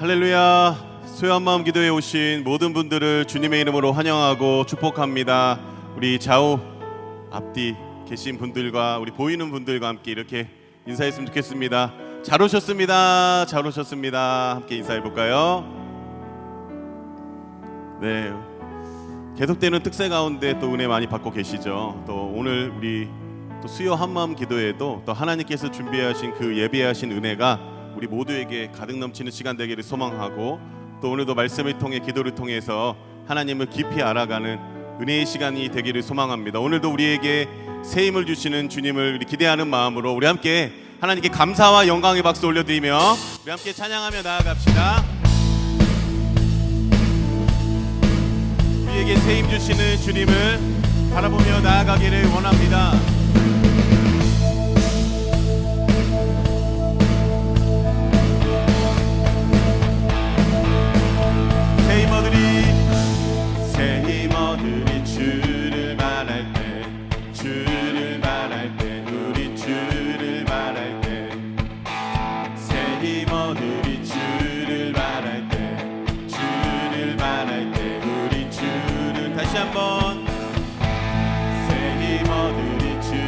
할렐루야. 수요한 마음 기도에 오신 모든 분들을 주님의 이름으로 환영하고 축복합니다. 우리 좌우 앞뒤 계신 분들과 우리 보이는 분들과 함께 이렇게 인사했으면 좋겠습니다. 잘 오셨습니다. 잘 오셨습니다. 함께 인사해 볼까요? 네, 계속되는 특세 가운데 또 은혜 많이 받고 계시죠. 또 오늘 우리 또 수요 한마음 기도에도 또 하나님께서 준비하신 그 예배하신 은혜가 우리 모두에게 가득 넘치는 시간 되기를 소망하고, 또 오늘도 말씀을 통해 기도를 통해서 하나님을 깊이 알아가는 은혜의 시간이 되기를 소망합니다. 오늘도 우리에게 새 힘을 주시는 주님을 기대하는 마음으로 우리 함께 하나님께 감사와 영광의 박수 올려드리며 우리 함께 찬양하며 나아갑시다. 우리에게 새 힘 주시는 주님을 바라보며 나아가기를 원합니다. 새 힘어들이 주를 말할 때, 주를 말할 때, 우리 주를 말할 때, 새 힘어들이 주를 말할 때, 주를 말할 때, 우리 주를 다시 한번 새 힘어들이 주를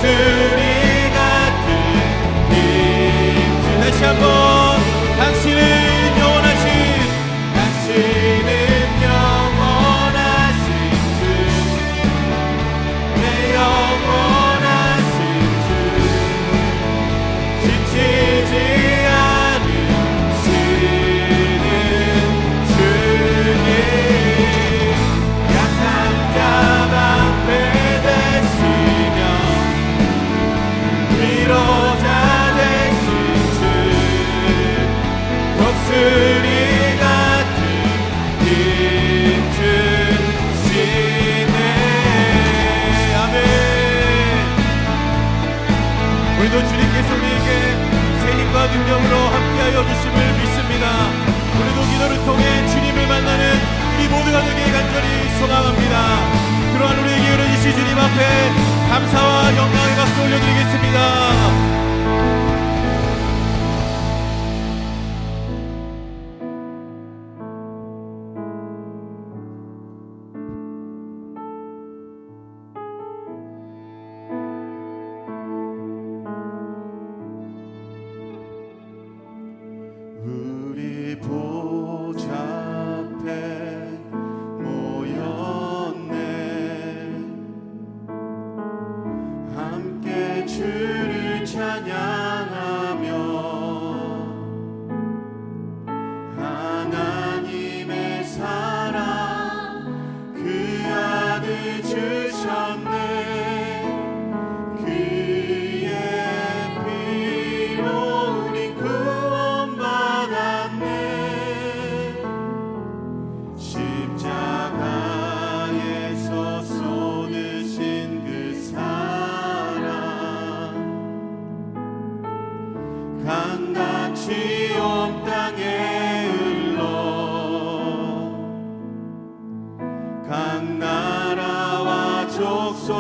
독수리 같은 힘줄 다시 한번 당신은 영원하신 당신은 영원하신 주 내 영원하신 주 지치지 않으시는 주님 약한 자 방패 되시며 위로자 되신 주 독수리 같은 힘 주시네. 아멘. 우리도 주님께서 우리에게 새 힘과 능력으로 함께하여 주심을 믿습니다. 우리도 기도를 통해 주님을 만나는 우리 모두가 되길 간절히 소망합니다. 그러한 우리에게 이루어지신 주님 앞에 감사와 영광의 박수 올려드리겠습니다. 우리 보좌 앞에 모였네. 함께 주를 찬양하며 하나님의 사랑 그 아들 주셨네. 그의 피로 우리 구원받았네. 십자가에서 쏟으신 그 사랑 강같이 온 땅에 흘러 각 나라와 족속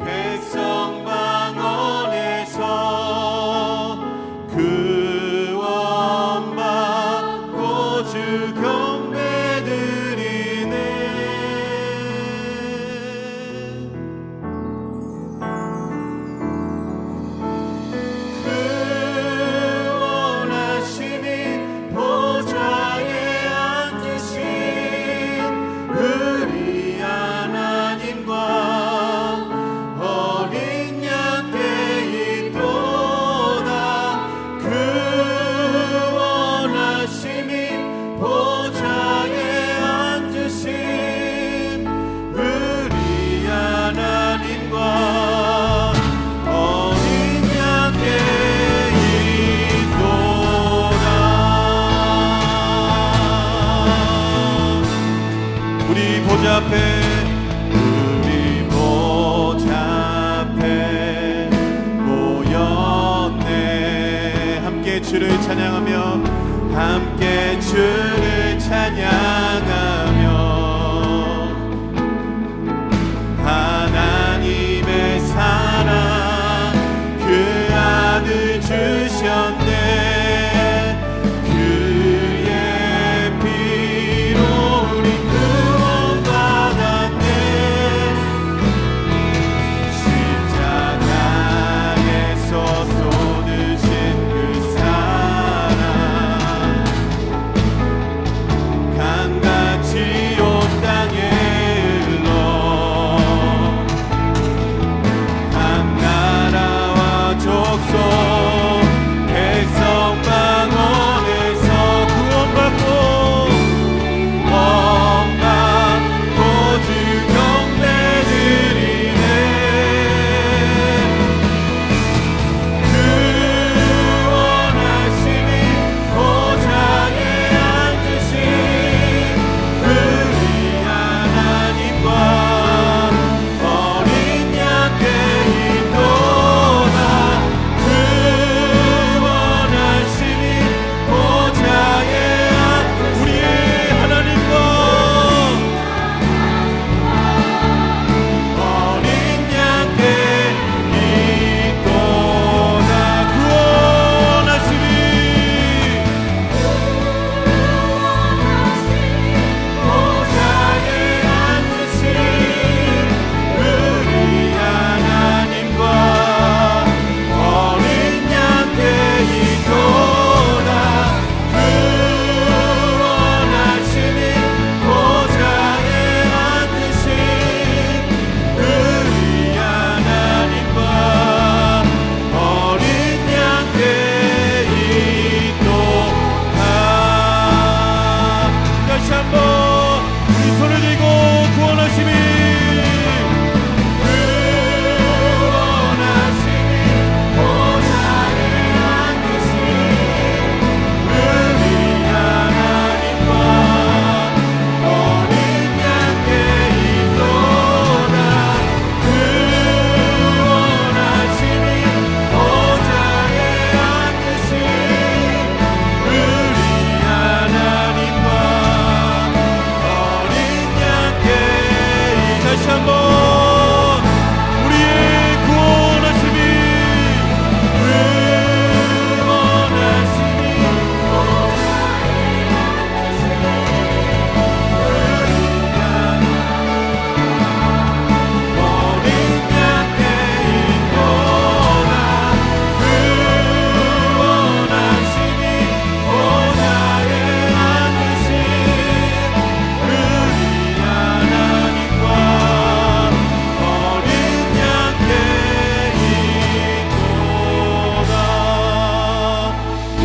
백성 방언에서 구원받고 주 경배드리네. 구원하시니 보좌에 앉으신 우리 하나님과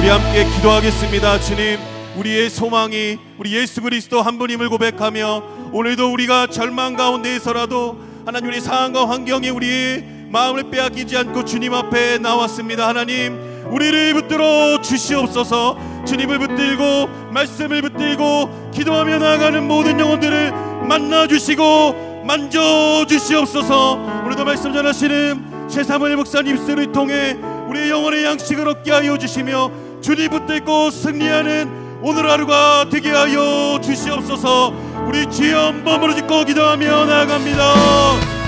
함께 기도하겠습니다. 주님, 우리의 소망이 우리 예수 그리스도 한 분임을 고백하며 오늘도 우리가 절망 가운데에서라도 하나님 우리 상황과 환경이 우리의 마음을 빼앗기지 않고 주님 앞에 나왔습니다. 하나님, 우리를 붙들어 주시옵소서. 주님을 붙들고 말씀을 붙들고 기도하며 나아가는 모든 영혼들을 만나주시고 만져주시옵소서. 오늘도 말씀 전하시는 최사무엘 목사님 입술을 통해 우리의 영혼의 양식을 얻게 하여 주시며 주님 붙들고 승리하는 오늘 하루가 되게 하여 주시옵소서. 우리 주여 한번 부르짖고 기도하며 나아갑니다.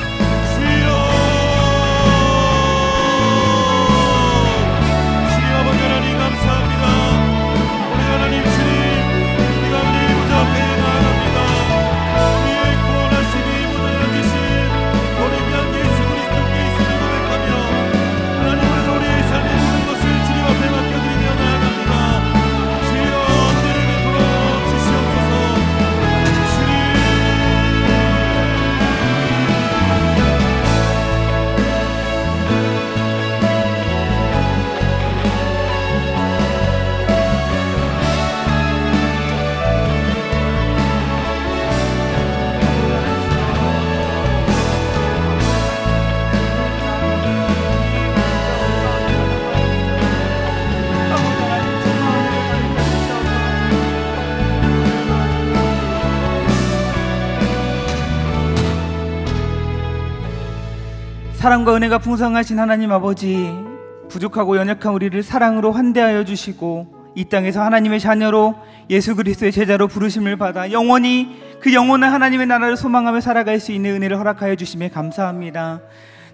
사랑과 은혜가 풍성하신 하나님 아버지, 부족하고 연약한 우리를 사랑으로 환대하여 주시고 이 땅에서 하나님의 자녀로 예수 그리스도의 제자로 부르심을 받아 영원히 그 영원한 하나님의 나라를 소망하며 살아갈 수 있는 은혜를 허락하여 주심에 감사합니다.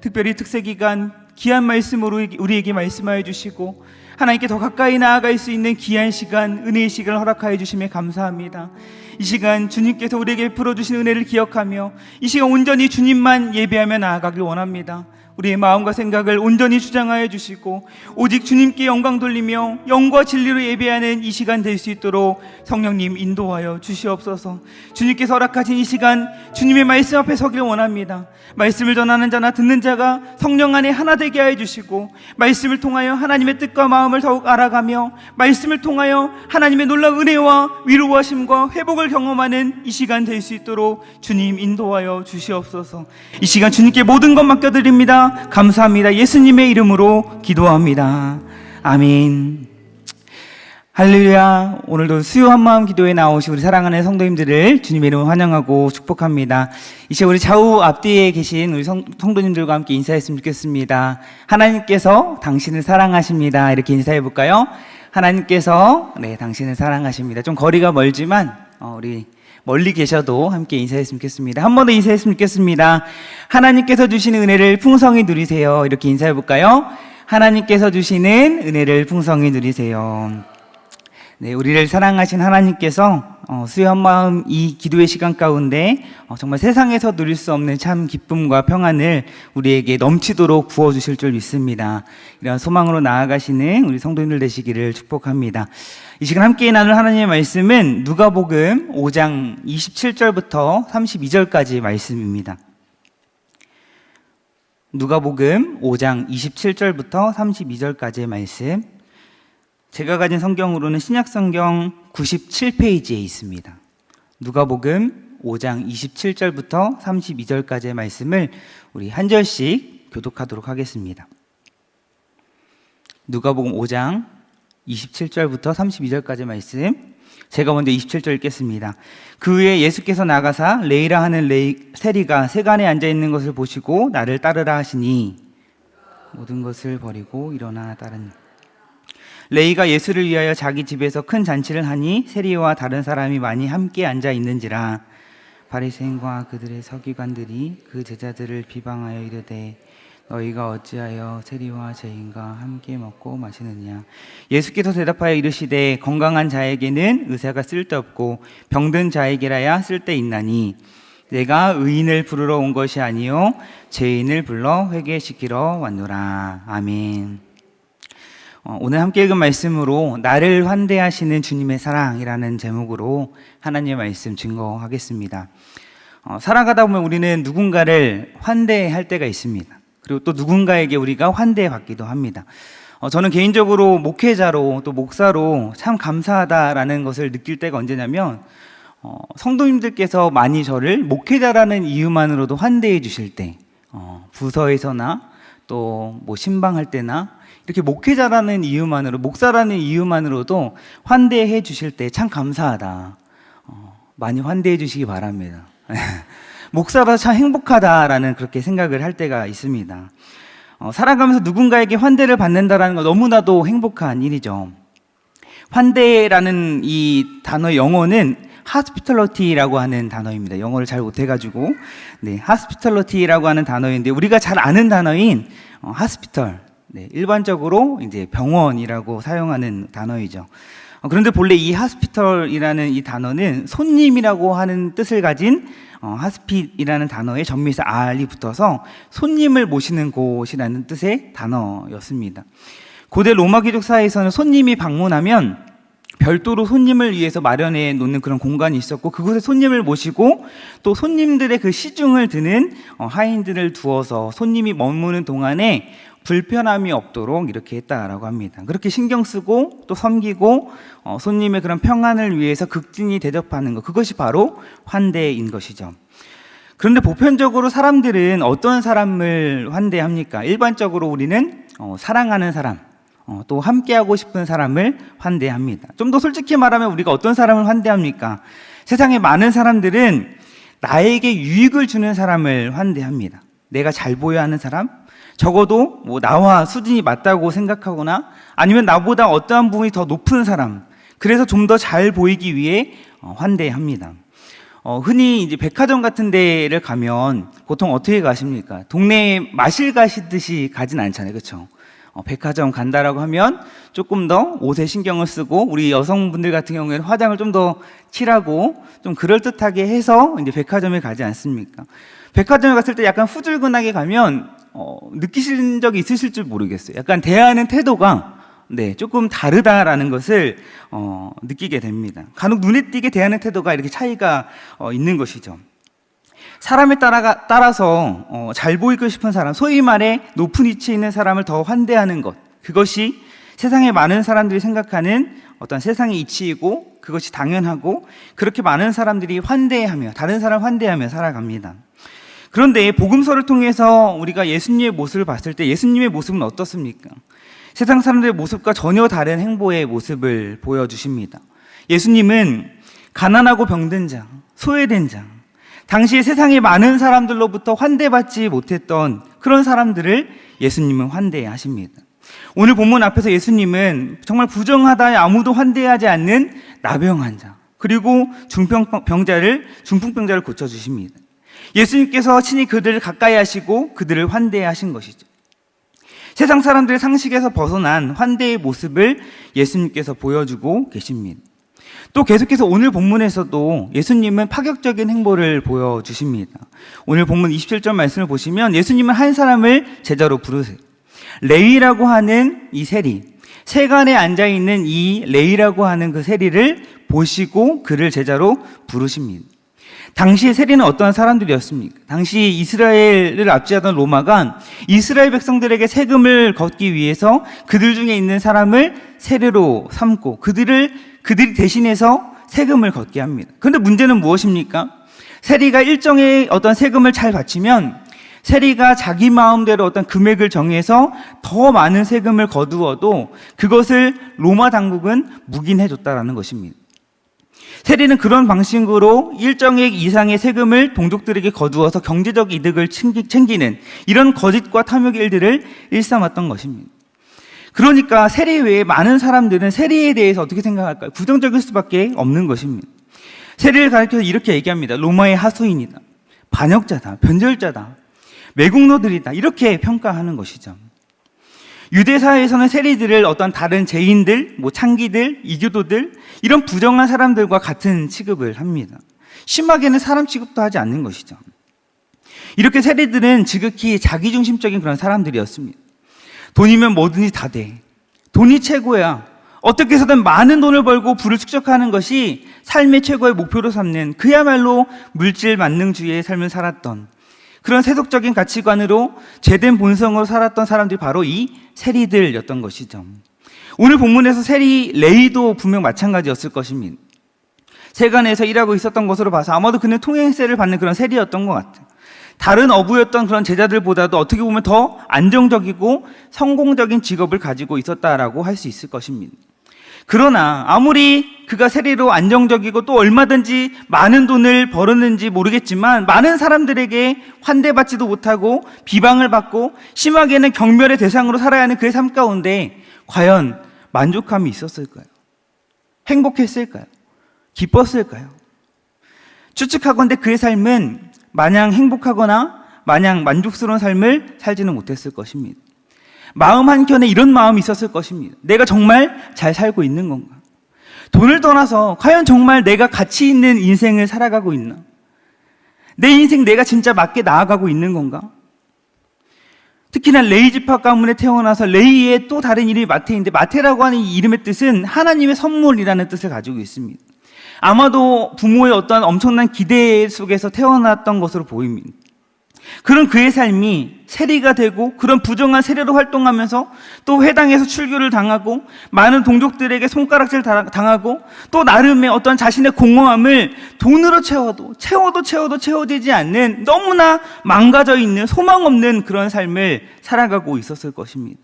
특별히 특세기간 귀한 말씀으로 우리에게 말씀하여 주시고 하나님께 더 가까이 나아갈 수 있는 귀한 시간, 은혜의 시간을 허락하여 주심에 감사합니다. 이 시간 주님께서 우리에게 풀어주신 은혜를 기억하며 이 시간 온전히 주님만 예배하며 나아가길 원합니다. 우리의 마음과 생각을 온전히 주장하여 주시고 오직 주님께 영광 돌리며 영과 진리로 예배하는 이 시간 될 수 있도록 성령님 인도하여 주시옵소서. 주님께서 허락하신 이 시간 주님의 말씀 앞에 서길 원합니다. 말씀을 전하는 자나 듣는 자가 성령 안에 하나 되게 하여 주시고 말씀을 통하여 하나님의 뜻과 마음을 더욱 알아가며 말씀을 통하여 하나님의 놀라운 은혜와 위로하심과 회복을 경험하는 이 시간 될 수 있도록 주님 인도하여 주시옵소서. 이 시간 주님께 모든 것 맡겨드립니다. 감사합니다. 예수님의 이름으로 기도합니다. 아멘. 할렐루야. 오늘도 수요 한마음 기도에 나오신 우리 사랑하는 성도님들을 주님의 이름으로 환영하고 축복합니다. 이제 우리 좌우 앞뒤에 계신 우리 성도님들과 함께 인사했으면 좋겠습니다. 하나님께서 당신을 사랑하십니다. 이렇게 인사해 볼까요? 하나님께서 당신을 사랑하십니다. 좀 거리가 멀지만 우리 멀리 계셔도 함께 인사했으면 좋겠습니다. 한 번 더 인사했으면 좋겠습니다. 하나님께서 주시는 은혜를 풍성히 누리세요. 이렇게 인사해 볼까요? 하나님께서 주시는 은혜를 풍성히 누리세요. 네, 우리를 사랑하신 하나님께서 수요 한마음 이 기도의 시간 가운데 정말 세상에서 누릴 수 없는 참 기쁨과 평안을 우리에게 넘치도록 부어주실 줄 믿습니다. 이런 소망으로 나아가시는 우리 성도님들 되시기를 축복합니다. 이 시간 함께 나눌 하나님의 말씀은 누가복음 5장 27절부터 32절까지 말씀입니다. 누가복음 5장 27절부터 32절까지의 말씀, 제가 가진 성경으로는 신약성경 97페이지에 있습니다. 누가복음 5장 27절부터 32절까지의 말씀을 우리 한 절씩 교독하도록 하겠습니다. 누가복음 5장 27절부터 32절까지의 말씀, 제가 먼저 27절 읽겠습니다. 그 후에 예수께서 나가사 레이라 하는 세리가 세간에 앉아있는 것을 보시고 나를 따르라 하시니 모든 것을 버리고 일어나 따르니, 레이가 예수를 위하여 자기 집에서 큰 잔치를 하니 세리와 다른 사람이 많이 함께 앉아 있는지라. 바리새인과 그들의 서기관들이 그 제자들을 비방하여 이르되 너희가 어찌하여 세리와 죄인과 함께 먹고 마시느냐. 예수께서 대답하여 이르시되 건강한 자에게는 의사가 쓸데없고 병든 자에게라야 쓸데있나니 내가 의인을 부르러 온 것이 아니요 죄인을 불러 회개시키러 왔노라. 아멘. 오늘 함께 읽은 말씀으로 나를 환대하시는 주님의 사랑이라는 제목으로 하나님의 말씀 증거하겠습니다. 살아가다 보면 우리는 누군가를 환대할 때가 있습니다. 그리고 또 누군가에게 우리가 환대받기도 합니다. 저는 개인적으로 목회자로 또 목사로 참 감사하다라는 것을 느낄 때가 언제냐면 성도님들께서 많이 저를 목회자라는 이유만으로도 환대해 주실 때, 부서에서나 또 뭐 신방할 때나 이렇게 목회자라는 이유만으로, 목사라는 이유만으로도 환대해 주실 때 참 감사하다. 많이 환대해 주시기 바랍니다. 목사라 참 행복하다라는 그렇게 생각을 할 때가 있습니다. 살아가면서 누군가에게 환대를 받는다라는 건 너무나도 행복한 일이죠. 환대라는 이 단어의 영어는 hospitality라고 하는 단어입니다. 영어를 잘 못해가지고 hospitality라고 하는 단어인데, 우리가 잘 아는 단어인 hospital, 일반적으로 이제 병원이라고 사용하는 단어이죠. 그런데 본래 이 hospital이라는 이 단어는 손님이라고 하는 뜻을 가진 hospital이라는 단어에 전미사 r이 붙어서 손님을 모시는 곳이라는 뜻의 단어였습니다. 고대 로마 귀족 사회에서는 손님이 방문하면 별도로 손님을 위해서 마련해 놓는 그런 공간이 있었고, 그곳에 손님을 모시고 또 손님들의 그 시중을 드는 하인들을 두어서 손님이 머무는 동안에 불편함이 없도록 이렇게 했다라고 합니다. 그렇게 신경 쓰고 또 섬기고 손님의 그런 평안을 위해서 극진히 대접하는 것, 그것이 바로 환대인 것이죠. 그런데 보편적으로 사람들은 어떤 사람을 환대합니까? 일반적으로 우리는 사랑하는 사람, 또 함께하고 싶은 사람을 환대합니다. 좀 더 솔직히 말하면 우리가 어떤 사람을 환대합니까? 세상에 많은 사람들은 나에게 유익을 주는 사람을 환대합니다. 내가 잘 보여야 하는 사람, 적어도 뭐 나와 수준이 맞다고 생각하거나 아니면 나보다 어떠한 부분이 더 높은 사람, 그래서 좀 더 잘 보이기 위해 환대합니다. 흔히 이제 백화점 같은 데를 가면 보통 어떻게 가십니까? 동네에 마실 가시듯이 가진 않잖아요, 그렇죠? 백화점 간다라고 하면 조금 더 옷에 신경을 쓰고, 우리 여성분들 같은 경우에는 화장을 좀 더 칠하고 좀 그럴듯하게 해서 이제 백화점에 가지 않습니까? 백화점에 갔을 때 약간 후줄근하게 가면 느끼신 적이 있으실 줄 모르겠어요. 약간 대하는 태도가 조금 다르다라는 것을 느끼게 됩니다. 간혹 눈에 띄게 대하는 태도가 이렇게 차이가 있는 것이죠. 사람에 따라서 잘 보이고 싶은 사람, 소위 말해 높은 위치에 있는 사람을 더 환대하는 것, 그것이 세상에 많은 사람들이 생각하는 어떤 세상의 이치이고, 그것이 당연하고, 그렇게 많은 사람들이 환대하며, 다른 사람 환대하며 살아갑니다. 그런데 복음서를 통해서 우리가 예수님의 모습을 봤을 때 예수님의 모습은 어떻습니까? 세상 사람들의 모습과 전혀 다른 행보의 모습을 보여주십니다. 예수님은 가난하고 병든 자, 소외된 자, 당시에 세상의 많은 사람들로부터 환대받지 못했던 그런 사람들을 예수님은 환대하십니다. 오늘 본문 앞에서 예수님은 정말 부정하다, 아무도 환대하지 않는 나병 자, 그리고 중풍병자를 고쳐주십니다. 예수님께서 친히 그들을 가까이 하시고 그들을 환대하신 것이죠. 세상 사람들의 상식에서 벗어난 환대의 모습을 예수님께서 보여주고 계십니다. 또 계속해서 오늘 본문에서도 예수님은 파격적인 행보를 보여주십니다. 오늘 본문 27절 말씀을 보시면 예수님은 한 사람을 제자로 부르세요. 레위라고 하는 이 세리, 세간에 앉아있는 이 레위라고 하는 그 세리를 보시고 그를 제자로 부르십니다. 당시의 세리는 어떠한 사람들이었습니까? 당시 이스라엘을 압제하던 로마가 이스라엘 백성들에게 세금을 걷기 위해서 그들 중에 있는 사람을 세리로 삼고 그들이 대신해서 세금을 걷게 합니다. 그런데 문제는 무엇입니까? 세리가 일정의 어떤 세금을 잘 바치면 세리가 자기 마음대로 어떤 금액을 정해서 더 많은 세금을 거두어도 그것을 로마 당국은 묵인해 줬다라는 것입니다. 세리는 그런 방식으로 일정액 이상의 세금을 동족들에게 거두어서 경제적 이득을 챙기는 이런 거짓과 탐욕의 일들을 일삼았던 것입니다. 그러니까 세리 외에 많은 사람들은 세리에 대해서 어떻게 생각할까요? 부정적일 수밖에 없는 것입니다. 세리를 가리켜서 이렇게 얘기합니다. 로마의 하수인이다, 반역자다, 변절자다, 매국노들이다, 이렇게 평가하는 것이죠. 유대사회에서는 세리들을 어떤 다른 죄인들, 창기들, 이교도들, 이런 부정한 사람들과 같은 취급을 합니다. 심하게는 사람 취급도 하지 않는 것이죠. 이렇게 세리들은 지극히 자기중심적인 그런 사람들이었습니다. 돈이면 뭐든지 다 돼. 돈이 최고야. 어떻게 해서든 많은 돈을 벌고 부를 축적하는 것이 삶의 최고의 목표로 삼는 그야말로 물질 만능주의의 삶을 살았던 그런 세속적인 가치관으로 죄된 본성으로 살았던 사람들이 바로 이 세리들이었던 것이죠. 오늘 본문에서 세리 레이도 분명 마찬가지였을 것입니다. 세관에서 일하고 있었던 것으로 봐서 아마도 그는 통행세를 받는 그런 세리였던 것 같아요. 다른 어부였던 그런 제자들보다도 어떻게 보면 더 안정적이고 성공적인 직업을 가지고 있었다라고 할 수 있을 것입니다. 그러나 아무리 그가 세리로 안정적이고 또 얼마든지 많은 돈을 벌었는지 모르겠지만 많은 사람들에게 환대받지도 못하고 비방을 받고 심하게는 경멸의 대상으로 살아야 하는 그의 삶 가운데 과연 만족함이 있었을까요? 행복했을까요? 기뻤을까요? 추측하건대 그의 삶은 마냥 행복하거나 마냥 만족스러운 삶을 살지는 못했을 것입니다. 마음 한켠에 이런 마음이 있었을 것입니다. 내가 정말 잘 살고 있는 건가? 돈을 떠나서 과연 정말 내가 가치 있는 인생을 살아가고 있나? 내 인생 내가 진짜 맞게 나아가고 있는 건가? 특히나 레이 지파 가문에 태어나서 레이의 또 다른 이름이 마태인데 마태라고 하는 이 이름의 뜻은 하나님의 선물이라는 뜻을 가지고 있습니다. 아마도 부모의 어떤 엄청난 기대 속에서 태어났던 것으로 보입니다. 그런 그의 삶이 세리가 되고 그런 부정한 세리로 활동하면서 또 회당에서 출교를 당하고 많은 동족들에게 손가락질 당하고 또 나름의 어떤 자신의 공허함을 돈으로 채워도 채워지지 않는 너무나 망가져 있는 소망 없는 그런 삶을 살아가고 있었을 것입니다.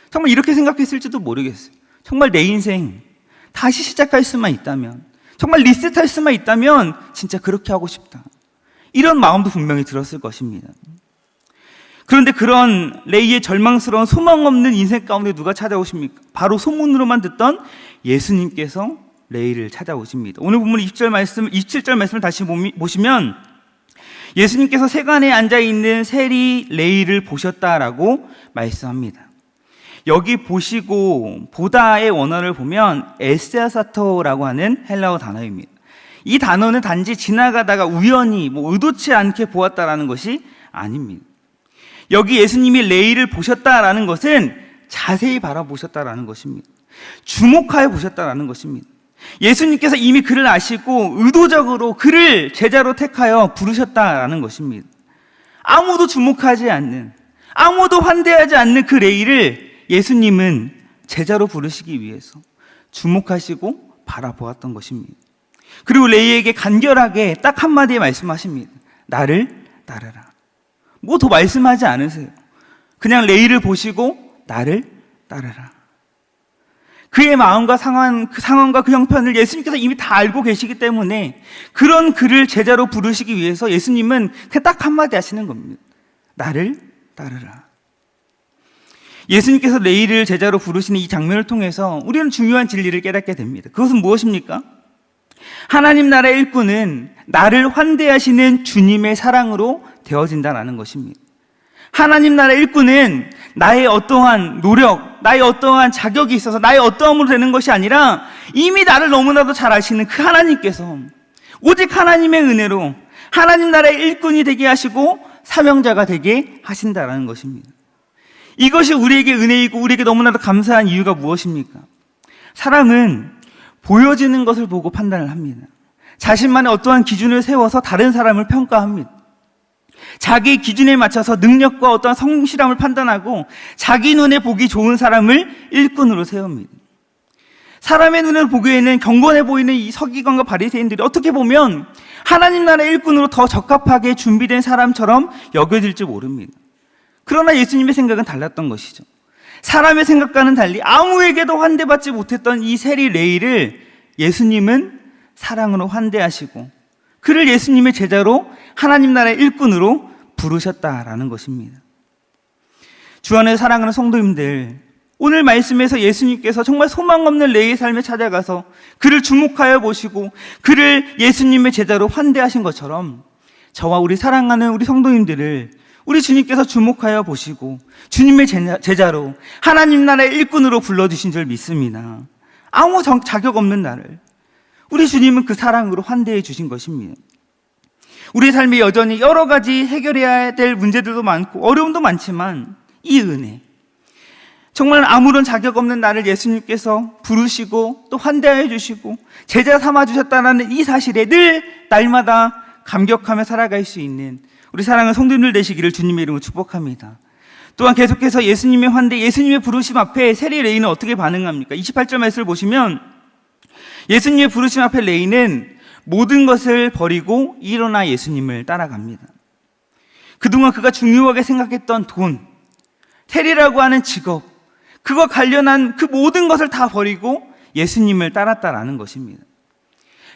정말 이렇게 생각했을지도 모르겠어요. 정말 내 인생 다시 시작할 수만 있다면, 정말 리셋할 수만 있다면 진짜 그렇게 하고 싶다. 이런 마음도 분명히 들었을 것입니다. 그런데 그런 레이의 절망스러운 소망 없는 인생 가운데 누가 찾아오십니까? 바로 소문으로만 듣던 예수님께서 레이를 찾아오십니다. 오늘 본문 27절 말씀을 다시 보시면 예수님께서 세관에 앉아있는 세리 레이를 보셨다라고 말씀합니다. 여기 보시고 보다의 원어를 보면 에세아사토라고 하는 헬라어 단어입니다. 이 단어는 단지 지나가다가 우연히 의도치 않게 보았다라는 것이 아닙니다. 여기 예수님이 레이를 보셨다라는 것은 자세히 바라보셨다라는 것입니다. 주목하여 보셨다라는 것입니다. 예수님께서 이미 그를 아시고 의도적으로 그를 제자로 택하여 부르셨다라는 것입니다. 아무도 주목하지 않는, 아무도 환대하지 않는 그 레이를 예수님은 제자로 부르시기 위해서 주목하시고 바라보았던 것입니다. 그리고 레이에게 간결하게 딱 한마디에 말씀하십니다. 나를 따르라. 뭐 더 말씀하지 않으세요. 그냥 레이를 보시고 나를 따르라. 그의 마음과 그 상황과 그 형편을 예수님께서 이미 다 알고 계시기 때문에 그런 그를 제자로 부르시기 위해서 예수님은 그냥 딱 한마디 하시는 겁니다. 나를 따르라. 예수님께서 레이를 제자로 부르시는 이 장면을 통해서 우리는 중요한 진리를 깨닫게 됩니다. 그것은 무엇입니까? 하나님 나라의 일꾼은 나를 환대하시는 주님의 사랑으로 되어진다는 것입니다. 하나님 나라의 일꾼은 나의 어떠한 노력, 나의 어떠한 자격이 있어서 나의 어떠함으로 되는 것이 아니라 이미 나를 너무나도 잘 아시는 그 하나님께서 오직 하나님의 은혜로 하나님 나라의 일꾼이 되게 하시고 사명자가 되게 하신다는 것입니다. 이것이 우리에게 은혜이고 우리에게 너무나도 감사한 이유가 무엇입니까? 사람은 보여지는 것을 보고 판단을 합니다. 자신만의 어떠한 기준을 세워서 다른 사람을 평가합니다. 자기 기준에 맞춰서 능력과 어떠한 성실함을 판단하고 자기 눈에 보기 좋은 사람을 일꾼으로 세웁니다. 사람의 눈을 보기에는 경건해 보이는 이 서기관과 바리새인들이 어떻게 보면 하나님 나라의 일꾼으로 더 적합하게 준비된 사람처럼 여겨질지 모릅니다. 그러나 예수님의 생각은 달랐던 것이죠. 사람의 생각과는 달리 아무에게도 환대받지 못했던 이 세리 레이를 예수님은 사랑으로 환대하시고 그를 예수님의 제자로 하나님 나라의 일꾼으로 부르셨다라는 것입니다. 주 안에 사랑하는 성도님들, 오늘 말씀에서 예수님께서 정말 소망 없는 레이의 삶에 찾아가서 그를 주목하여 보시고 그를 예수님의 제자로 환대하신 것처럼 저와 우리 사랑하는 우리 성도님들을 우리 주님께서 주목하여 보시고 주님의 제자로 하나님 나라의 일꾼으로 불러주신 줄 믿습니다. 아무 자격 없는 나를 우리 주님은 그 사랑으로 환대해 주신 것입니다. 우리 삶에 여전히 여러 가지 해결해야 될 문제들도 많고 어려움도 많지만 이 은혜, 정말 아무런 자격 없는 나를 예수님께서 부르시고 또 환대해 주시고 제자 삼아 주셨다는 이 사실에 늘 날마다 감격하며 살아갈 수 있는 우리 사랑하는 성도님들 되시기를 주님의 이름으로 축복합니다. 또한 계속해서 예수님의 환대, 예수님의 부르심 앞에 세리 레이는 어떻게 반응합니까? 28절 말씀을 보시면 예수님의 부르심 앞에 레이는 모든 것을 버리고 일어나 예수님을 따라갑니다. 그동안 그가 중요하게 생각했던 돈, 세리라고 하는 직업, 그거 관련한 그 모든 것을 다 버리고 예수님을 따랐다라는 것입니다.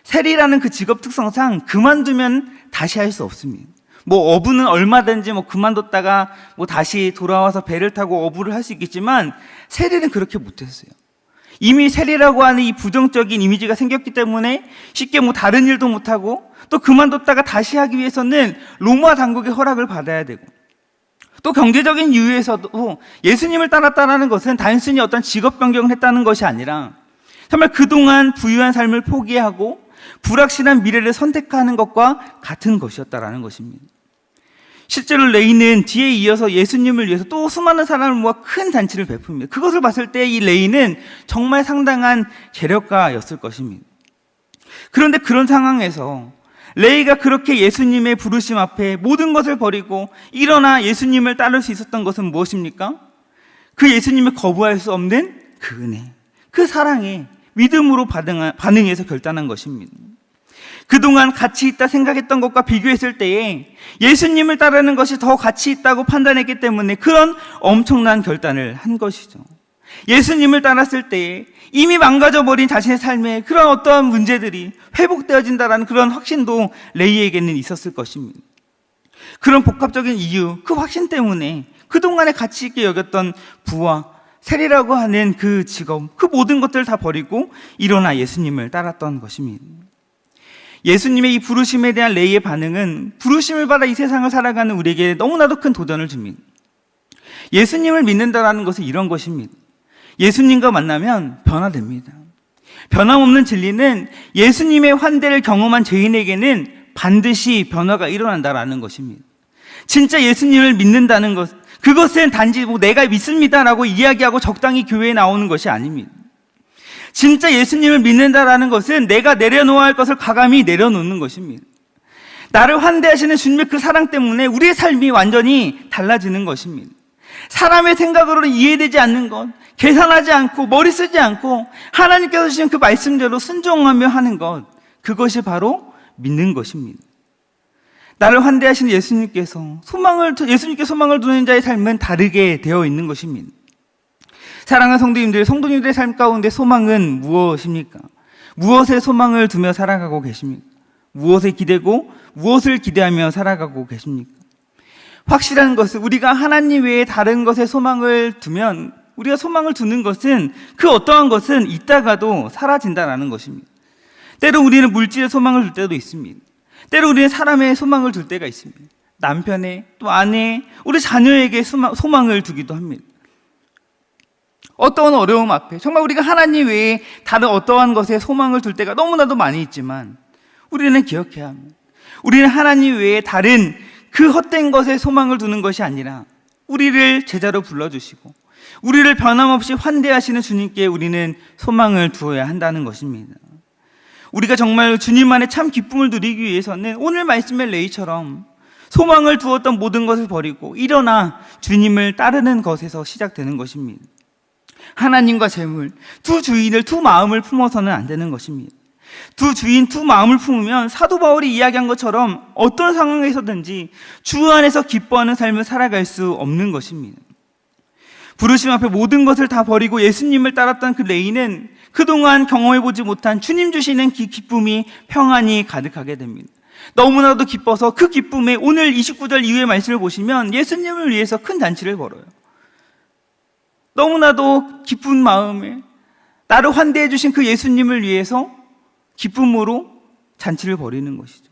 세리라는 그 직업 특성상 그만두면 다시 할 수 없습니다. 어부는 얼마든지 그만뒀다가 다시 돌아와서 배를 타고 어부를 할 수 있겠지만 세리는 그렇게 못했어요. 이미 세리라고 하는 이 부정적인 이미지가 생겼기 때문에 쉽게 다른 일도 못하고 또 그만뒀다가 다시 하기 위해서는 로마 당국의 허락을 받아야 되고 또 경제적인 이유에서도 예수님을 따랐다는 것은 단순히 어떤 직업 변경을 했다는 것이 아니라 정말 그동안 부유한 삶을 포기하고 불확실한 미래를 선택하는 것과 같은 것이었다라는 것입니다. 실제로 레이는 뒤에 이어서 예수님을 위해서 또 수많은 사람을 모아 큰 잔치를 베풉니다. 그것을 봤을 때 이 레이는 정말 상당한 재력가였을 것입니다. 그런데 그런 상황에서 레이가 그렇게 예수님의 부르심 앞에 모든 것을 버리고 일어나 예수님을 따를 수 있었던 것은 무엇입니까? 그 예수님을 거부할 수 없는 그 은혜, 그 사랑에 믿음으로 반응해서 결단한 것입니다. 그동안 가치 있다 생각했던 것과 비교했을 때에 예수님을 따르는 것이 더 가치 있다고 판단했기 때문에 그런 엄청난 결단을 한 것이죠. 예수님을 따랐을 때에 이미 망가져버린 자신의 삶에 그런 어떠한 문제들이 회복되어진다는 그런 확신도 레이에게는 있었을 것입니다. 그런 복합적인 이유, 그 확신 때문에 그동안에 가치 있게 여겼던 부와 세리라고 하는 그 직업, 그 모든 것들을 다 버리고 일어나 예수님을 따랐던 것입니다. 예수님의 이 부르심에 대한 레이의 반응은 부르심을 받아 이 세상을 살아가는 우리에게 너무나도 큰 도전을 줍니다. 예수님을 믿는다는 것은 이런 것입니다. 예수님과 만나면 변화됩니다. 변함없는 진리는 예수님의 환대를 경험한 죄인에게는 반드시 변화가 일어난다라는 것입니다. 진짜 예수님을 믿는다는 것, 그것은 단지 내가 믿습니다라고 이야기하고 적당히 교회에 나오는 것이 아닙니다. 진짜 예수님을 믿는다라는 것은 내가 내려놓아야 할 것을 과감히 내려놓는 것입니다. 나를 환대하시는 주님의 그 사랑 때문에 우리의 삶이 완전히 달라지는 것입니다. 사람의 생각으로는 이해되지 않는 것, 계산하지 않고 머리 쓰지 않고 하나님께서 주신 그 말씀대로 순종하며 하는 것, 그것이 바로 믿는 것입니다. 나를 환대하시는 예수님께 소망을 두는 자의 삶은 다르게 되어 있는 것입니다. 사랑하는 성도님들의 삶 가운데 소망은 무엇입니까? 무엇에 소망을 두며 살아가고 계십니까? 무엇에 기대고 무엇을 기대하며 살아가고 계십니까? 확실한 것은 우리가 하나님 외에 다른 것에 소망을 두면 우리가 소망을 두는 것은 그 어떠한 것은 있다가도 사라진다는 것입니다. 때로 우리는 물질에 소망을 둘 때도 있습니다. 때로 우리는 사람의 소망을 둘 때가 있습니다. 남편에, 또 아내에, 우리 자녀에게 소망을 두기도 합니다. 어떠한 어려움 앞에 정말 우리가 하나님 외에 다른 어떠한 것에 소망을 둘 때가 너무나도 많이 있지만 우리는 기억해야 합니다. 우리는 하나님 외에 다른 그 헛된 것에 소망을 두는 것이 아니라 우리를 제자로 불러주시고 우리를 변함없이 환대하시는 주님께 우리는 소망을 두어야 한다는 것입니다. 우리가 정말 주님만의 참 기쁨을 누리기 위해서는 오늘 말씀의 레이처럼 소망을 두었던 모든 것을 버리고 일어나 주님을 따르는 것에서 시작되는 것입니다. 하나님과 재물, 두 주인을 두 마음을 품어서는 안 되는 것입니다. 두 주인, 두 마음을 품으면 사도 바울이 이야기한 것처럼 어떤 상황에서든지 주 안에서 기뻐하는 삶을 살아갈 수 없는 것입니다. 부르심 앞에 모든 것을 다 버리고 예수님을 따랐던 그 레이는 그동안 경험해보지 못한 주님 주시는 기쁨이 평안히 가득하게 됩니다. 너무나도 기뻐서 그 기쁨에 오늘 29절 이후의 말씀을 보시면 예수님을 위해서 큰 잔치를 벌어요. 너무나도 기쁜 마음에 나를 환대해 주신 그 예수님을 위해서 기쁨으로 잔치를 벌이는 것이죠.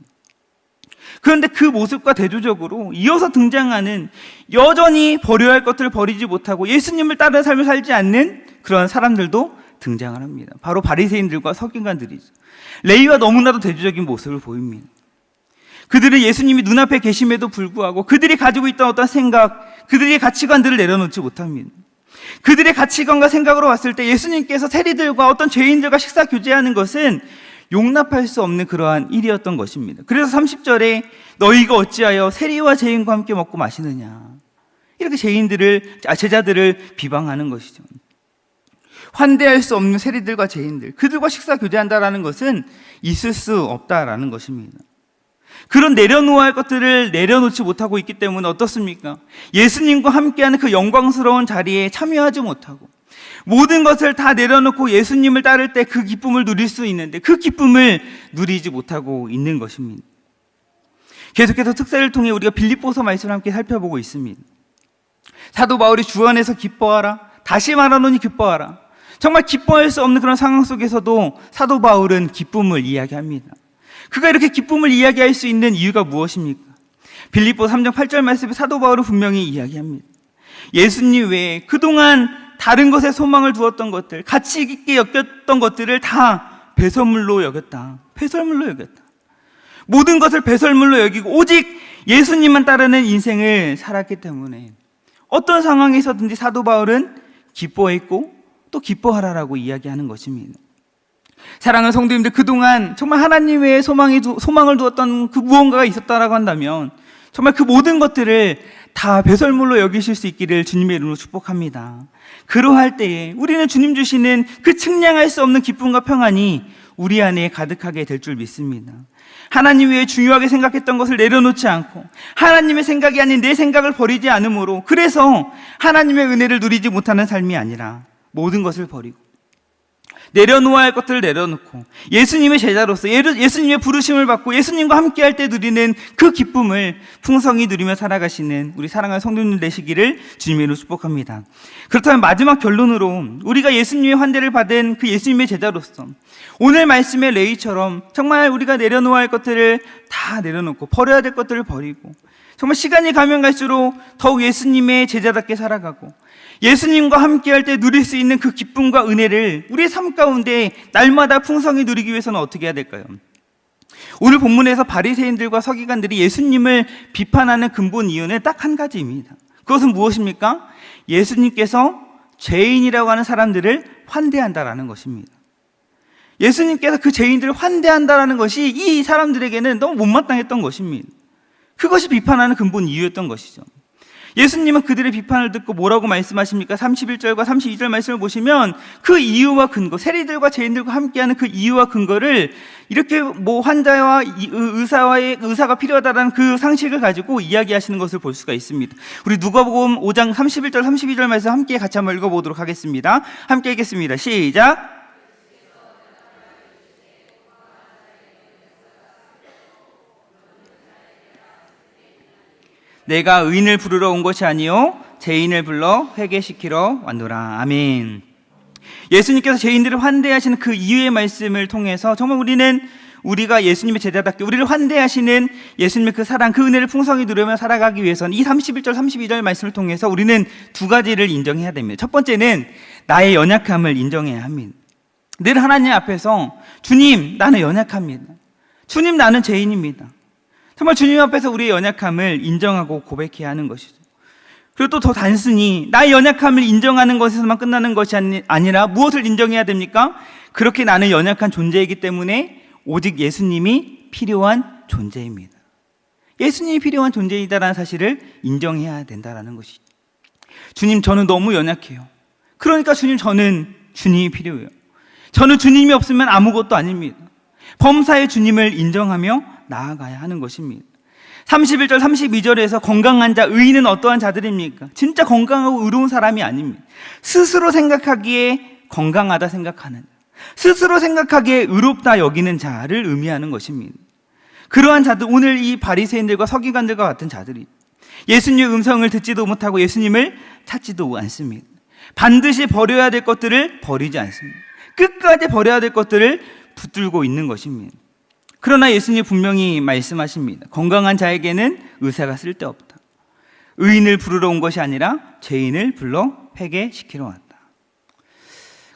그런데 그 모습과 대조적으로 이어서 등장하는 여전히 버려야 할 것들을 버리지 못하고 예수님을 따르는 삶을 살지 않는 그런 사람들도 등장을 합니다. 바로 바리새인들과 서기관들이죠. 레위와 너무나도 대조적인 모습을 보입니다. 그들은 예수님이 눈앞에 계심에도 불구하고 그들이 가지고 있던 어떤 생각, 그들의 가치관들을 내려놓지 못합니다. 그들의 가치관과 생각으로 봤을 때 예수님께서 세리들과 어떤 죄인들과 식사 교제하는 것은 용납할 수 없는 그러한 일이었던 것입니다. 그래서 30절에 너희가 어찌하여 세리와 죄인과 함께 먹고 마시느냐, 이렇게 제자들을 비방하는 것이죠. 환대할 수 없는 세리들과 죄인들, 그들과 식사 교제한다라는 것은 있을 수 없다라는 것입니다. 그런 내려놓아야 할 것들을 내려놓지 못하고 있기 때문에 어떻습니까? 예수님과 함께하는 그 영광스러운 자리에 참여하지 못하고 모든 것을 다 내려놓고 예수님을 따를 때 그 기쁨을 누릴 수 있는데 그 기쁨을 누리지 못하고 있는 것입니다. 계속해서 특사를 통해 우리가 빌립보서 말씀을 함께 살펴보고 있습니다. 사도 바울이 주 안에서 기뻐하라, 다시 말하노니 기뻐하라. 정말 기뻐할 수 없는 그런 상황 속에서도 사도 바울은 기쁨을 이야기합니다. 그가 이렇게 기쁨을 이야기할 수 있는 이유가 무엇입니까? 빌립보 3장 8절 말씀에 사도 바울은 분명히 이야기합니다. 예수님 외에 그동안 다른 것에 소망을 두었던 것들, 가치 있게 여겼던 것들을 다 배설물로 여겼다. 배설물로 여겼다. 모든 것을 배설물로 여기고 오직 예수님만 따르는 인생을 살았기 때문에 어떤 상황에서든지 사도 바울은 기뻐했고 또 기뻐하라라고 이야기하는 것입니다. 사랑하는 성도님들, 그동안 정말 하나님 외에 소망을 두었던 그 무언가가 있었다라고 한다면 정말 그 모든 것들을 다 배설물로 여기실 수 있기를 주님의 이름으로 축복합니다. 그러할 때에 우리는 주님 주시는 그 측량할 수 없는 기쁨과 평안이 우리 안에 가득하게 될 줄 믿습니다. 하나님 외에 중요하게 생각했던 것을 내려놓지 않고 하나님의 생각이 아닌 내 생각을 버리지 않으므로, 그래서 하나님의 은혜를 누리지 못하는 삶이 아니라 모든 것을 버리고 내려놓아야 할 것들을 내려놓고 예수님의 제자로서 예수님의 부르심을 받고 예수님과 함께할 때 누리는 그 기쁨을 풍성히 누리며 살아가시는 우리 사랑하는 성도님들 되시기를 주님의 이름으로 축복합니다. 그렇다면 마지막 결론으로 우리가 예수님의 환대를 받은 그 예수님의 제자로서 오늘 말씀의 레위처럼 정말 우리가 내려놓아야 할 것들을 다 내려놓고 버려야 될 것들을 버리고 정말 시간이 가면 갈수록 더욱 예수님의 제자답게 살아가고 예수님과 함께할 때 누릴 수 있는 그 기쁨과 은혜를 우리의 삶 가운데 날마다 풍성히 누리기 위해서는 어떻게 해야 될까요? 오늘 본문에서 바리새인들과 서기관들이 예수님을 비판하는 근본 이유는 딱 한 가지입니다. 그것은 무엇입니까? 예수님께서 죄인이라고 하는 사람들을 환대한다라는 것입니다. 예수님께서 그 죄인들을 환대한다라는 것이 이 사람들에게는 너무 못마땅했던 것입니다. 그것이 비판하는 근본 이유였던 것이죠. 예수님은 그들의 비판을 듣고 뭐라고 말씀하십니까? 31절과 32절 말씀을 보시면 그 이유와 근거, 세리들과 죄인들과 함께하는 그 이유와 근거를 이렇게 환자와 의사가 필요하다는 그 상식을 가지고 이야기하시는 것을 볼 수가 있습니다. 우리 누가복음 5장 31절 32절 말씀 함께 같이 한번 읽어보도록 하겠습니다. 함께 읽겠습니다. 시작. 내가 의인을 부르러 온 것이 아니요 죄인을 불러 회개시키러 왔노라. 아멘. 예수님께서 죄인들을 환대하시는 그 이유의 말씀을 통해서 정말 우리가 예수님의 제자답게 우리를 환대하시는 예수님의 그 사랑, 그 은혜를 풍성히 누리며 살아가기 위해서는 이 31절 32절 말씀을 통해서 우리는 두 가지를 인정해야 됩니다. 첫 번째는 나의 연약함을 인정해야 합니다. 늘 하나님 앞에서 주님, 나는 연약합니다. 주님, 나는 죄인입니다. 정말 주님 앞에서 우리의 연약함을 인정하고 고백해야 하는 것이죠. 그리고 또 더 단순히 나의 연약함을 인정하는 것에서만 끝나는 것이 아니라 무엇을 인정해야 됩니까? 그렇게 나는 연약한 존재이기 때문에 오직 예수님이 필요한 존재입니다. 예수님이 필요한 존재이다라는 사실을 인정해야 된다는 것이죠. 주님, 저는 너무 연약해요. 그러니까 주님, 저는 주님이 필요해요. 저는 주님이 없으면 아무것도 아닙니다. 범사의 주님을 인정하며 나아가야 하는 것입니다. 31절 32절에서 건강한 자, 의인은 어떠한 자들입니까? 진짜 건강하고 의로운 사람이 아닙니다. 스스로 생각하기에 건강하다 생각하는, 스스로 생각하기에 의롭다 여기는 자를 의미하는 것입니다. 그러한 자들, 오늘 이 바리새인들과 서기관들과 같은 자들이 예수님의 음성을 듣지도 못하고 예수님을 찾지도 않습니다. 반드시 버려야 될 것들을 버리지 않습니다. 끝까지 버려야 될 것들을 붙들고 있는 것입니다. 그러나 예수님이 분명히 말씀하십니다. 건강한 자에게는 의사가 쓸데없다. 의인을 부르러 온 것이 아니라 죄인을 불러 회개시키러 왔다.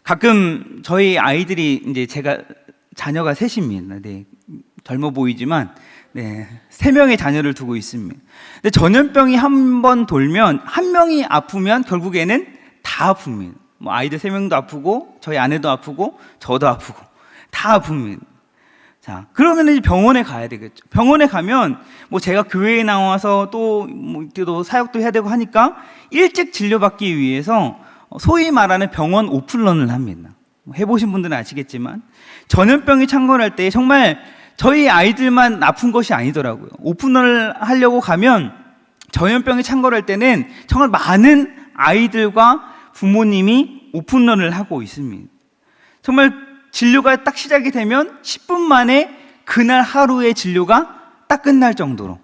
가끔 저희 아이들이 제가 자녀가 셋입니다. 네, 젊어 보이지만 3명의 자녀를 두고 있습니다. 근데 전염병이 한 번 돌면 한 명이 아프면 결국에는 다 아픕니다. 아이들 3명도 아프고 저희 아내도 아프고 저도 아프고 다 아픕니다. 자, 그러면 이제 병원에 가야 되겠죠. 병원에 가면 뭐 제가 교회에 나와서 또 사역도 해야 되고 하니까 일찍 진료받기 위해서 소위 말하는 병원 오픈런을 합니다. 해보신 분들은 아시겠지만 전염병이 창궐할 때 정말 저희 아이들만 아픈 것이 아니더라고요. 오픈런을 하려고 가면 전염병이 창궐할 때는 정말 많은 아이들과 부모님이 오픈런을 하고 있습니다. 정말 진료가 딱 시작이 되면 10분 만에 그날 하루의 진료가 딱 끝날 정도로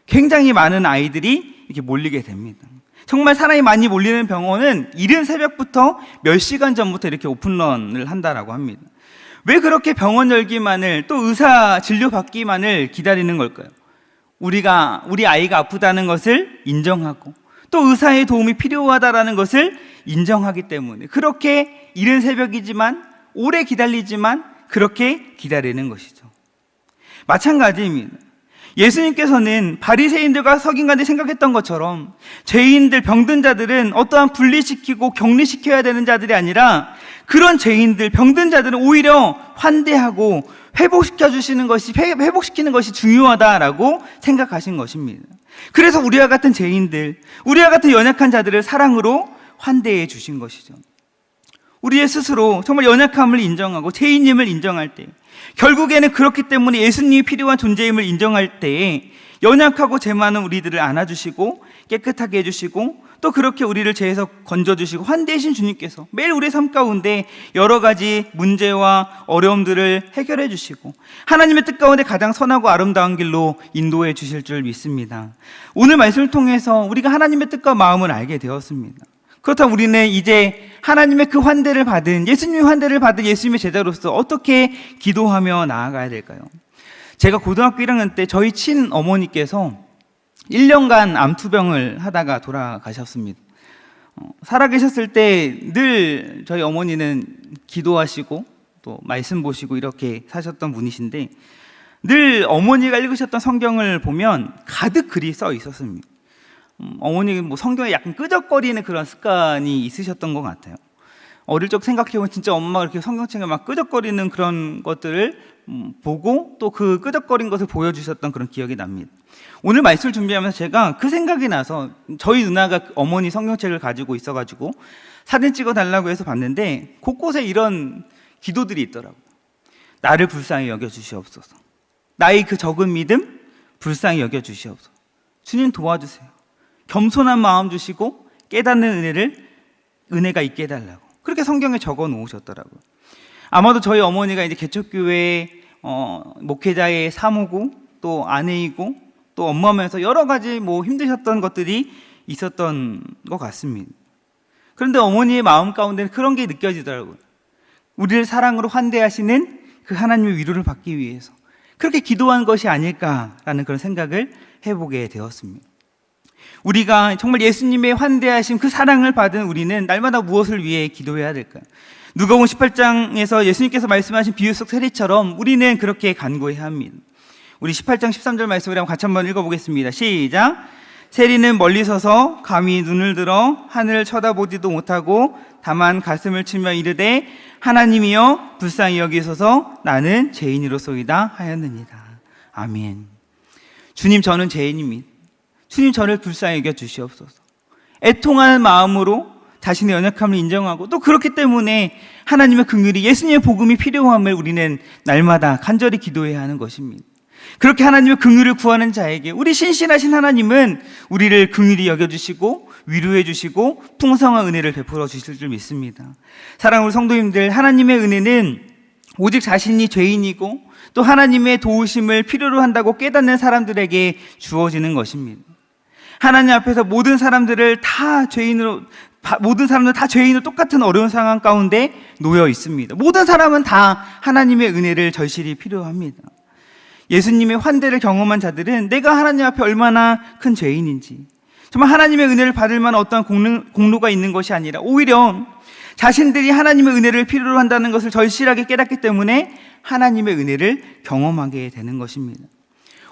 굉장히 많은 아이들이 이렇게 몰리게 됩니다. 정말 사람이 많이 몰리는 병원은 이른 새벽부터 몇 시간 전부터 이렇게 오픈런을 한다라고 합니다. 왜 그렇게 병원 열기만을 또 의사 진료 받기만을 기다리는 걸까요? 우리 아이가 아프다는 것을 인정하고 또 의사의 도움이 필요하다라는 것을 인정하기 때문에 그렇게 이른 새벽이지만 오래 기다리지만 그렇게 기다리는 것이죠. 마찬가지입니다. 예수님께서는 바리새인들과 서기관들이 생각했던 것처럼 죄인들, 병든 자들은 어떠한 분리시키고 격리시켜야 되는 자들이 아니라 그런 죄인들, 병든 자들은 오히려 환대하고 회복시키는 것이 중요하다라고 생각하신 것입니다. 그래서 우리와 같은 죄인들, 우리와 같은 연약한 자들을 사랑으로 환대해 주신 것이죠. 우리의 스스로 정말 연약함을 인정하고 죄인임을 인정할 때, 결국에는 그렇기 때문에 예수님이 필요한 존재임을 인정할 때에 연약하고 죄 많은 우리들을 안아주시고 깨끗하게 해주시고 또 그렇게 우리를 죄에서 건져주시고 환대하신 주님께서 매일 우리의 삶 가운데 여러 가지 문제와 어려움들을 해결해 주시고 하나님의 뜻 가운데 가장 선하고 아름다운 길로 인도해 주실 줄 믿습니다. 오늘 말씀을 통해서 우리가 하나님의 뜻과 마음을 알게 되었습니다. 그렇다면 우리는 이제 하나님의 그 환대를 받은, 예수님의 환대를 받은 예수님의 제자로서 어떻게 기도하며 나아가야 될까요? 제가 고등학교 1학년 때 저희 친어머니께서 1년간 암투병을 하다가 돌아가셨습니다. 살아계셨을 때 늘 저희 어머니는 기도하시고 또 말씀 보시고 이렇게 사셨던 분이신데 늘 어머니가 읽으셨던 성경을 보면 가득 글이 써 있었습니다. 어머니 성경에 약간 끄적거리는 그런 습관이 있으셨던 것 같아요. 어릴 적 생각해보면 진짜 엄마가 이렇게 성경책에 막 끄적거리는 그런 것들을 보고 또 그 끄적거린 것을 보여주셨던 그런 기억이 납니다. 오늘 말씀을 준비하면서 제가 그 생각이 나서 저희 누나가 어머니 성경책을 가지고 있어가지고 사진 찍어달라고 해서 봤는데 곳곳에 이런 기도들이 있더라고요. 나를 불쌍히 여겨주시옵소서. 나의 그 적은 믿음 불쌍히 여겨주시옵소서. 주님 도와주세요. 겸손한 마음 주시고 깨닫는 은혜가 있게 해달라고 그렇게 성경에 적어 놓으셨더라고요. 아마도 저희 어머니가 이제 개척교회 목회자의 사모고 또 아내이고 또 엄마면서 여러 가지 힘드셨던 것들이 있었던 것 같습니다. 그런데 어머니의 마음 가운데는 그런 게 느껴지더라고요. 우리를 사랑으로 환대하시는 그 하나님의 위로를 받기 위해서 그렇게 기도한 것이 아닐까라는 그런 생각을 해보게 되었습니다. 우리가 정말 예수님의 환대하심 그 사랑을 받은 우리는 날마다 무엇을 위해 기도해야 될까요? 누가복음 18장에서 예수님께서 말씀하신 비유 속 세리처럼 우리는 그렇게 간구해야 합니다. 우리 18장 13절 말씀을 한번 같이 한번 읽어보겠습니다. 시작. 세리는 멀리 서서 감히 눈을 들어 하늘을 쳐다보지도 못하고 다만 가슴을 치며 이르되 하나님이여 불쌍히 여기소서 나는 죄인이로소이다 하였느니라. 아멘. 주님 저는 죄인입니다. 주님 저를 불쌍히 여겨 주시옵소서. 애통하는 마음으로 자신의 연약함을 인정하고 또 그렇기 때문에 하나님의 긍휼이 예수님의 복음이 필요함을 우리는 날마다 간절히 기도해야 하는 것입니다. 그렇게 하나님의 긍휼을 구하는 자에게 우리 신실하신 하나님은 우리를 긍휼히 여겨주시고 위로해 주시고 풍성한 은혜를 베풀어 주실 줄 믿습니다. 사랑하는 성도님들, 하나님의 은혜는 오직 자신이 죄인이고 또 하나님의 도우심을 필요로 한다고 깨닫는 사람들에게 주어지는 것입니다. 하나님 앞에서 모든 사람들 다 죄인으로 똑같은 어려운 상황 가운데 놓여 있습니다. 모든 사람은 다 하나님의 은혜를 절실히 필요합니다. 예수님의 환대를 경험한 자들은 내가 하나님 앞에 얼마나 큰 죄인인지, 정말 하나님의 은혜를 받을 만한 어떠한 공로가 있는 것이 아니라 오히려 자신들이 하나님의 은혜를 필요로 한다는 것을 절실하게 깨닫기 때문에 하나님의 은혜를 경험하게 되는 것입니다.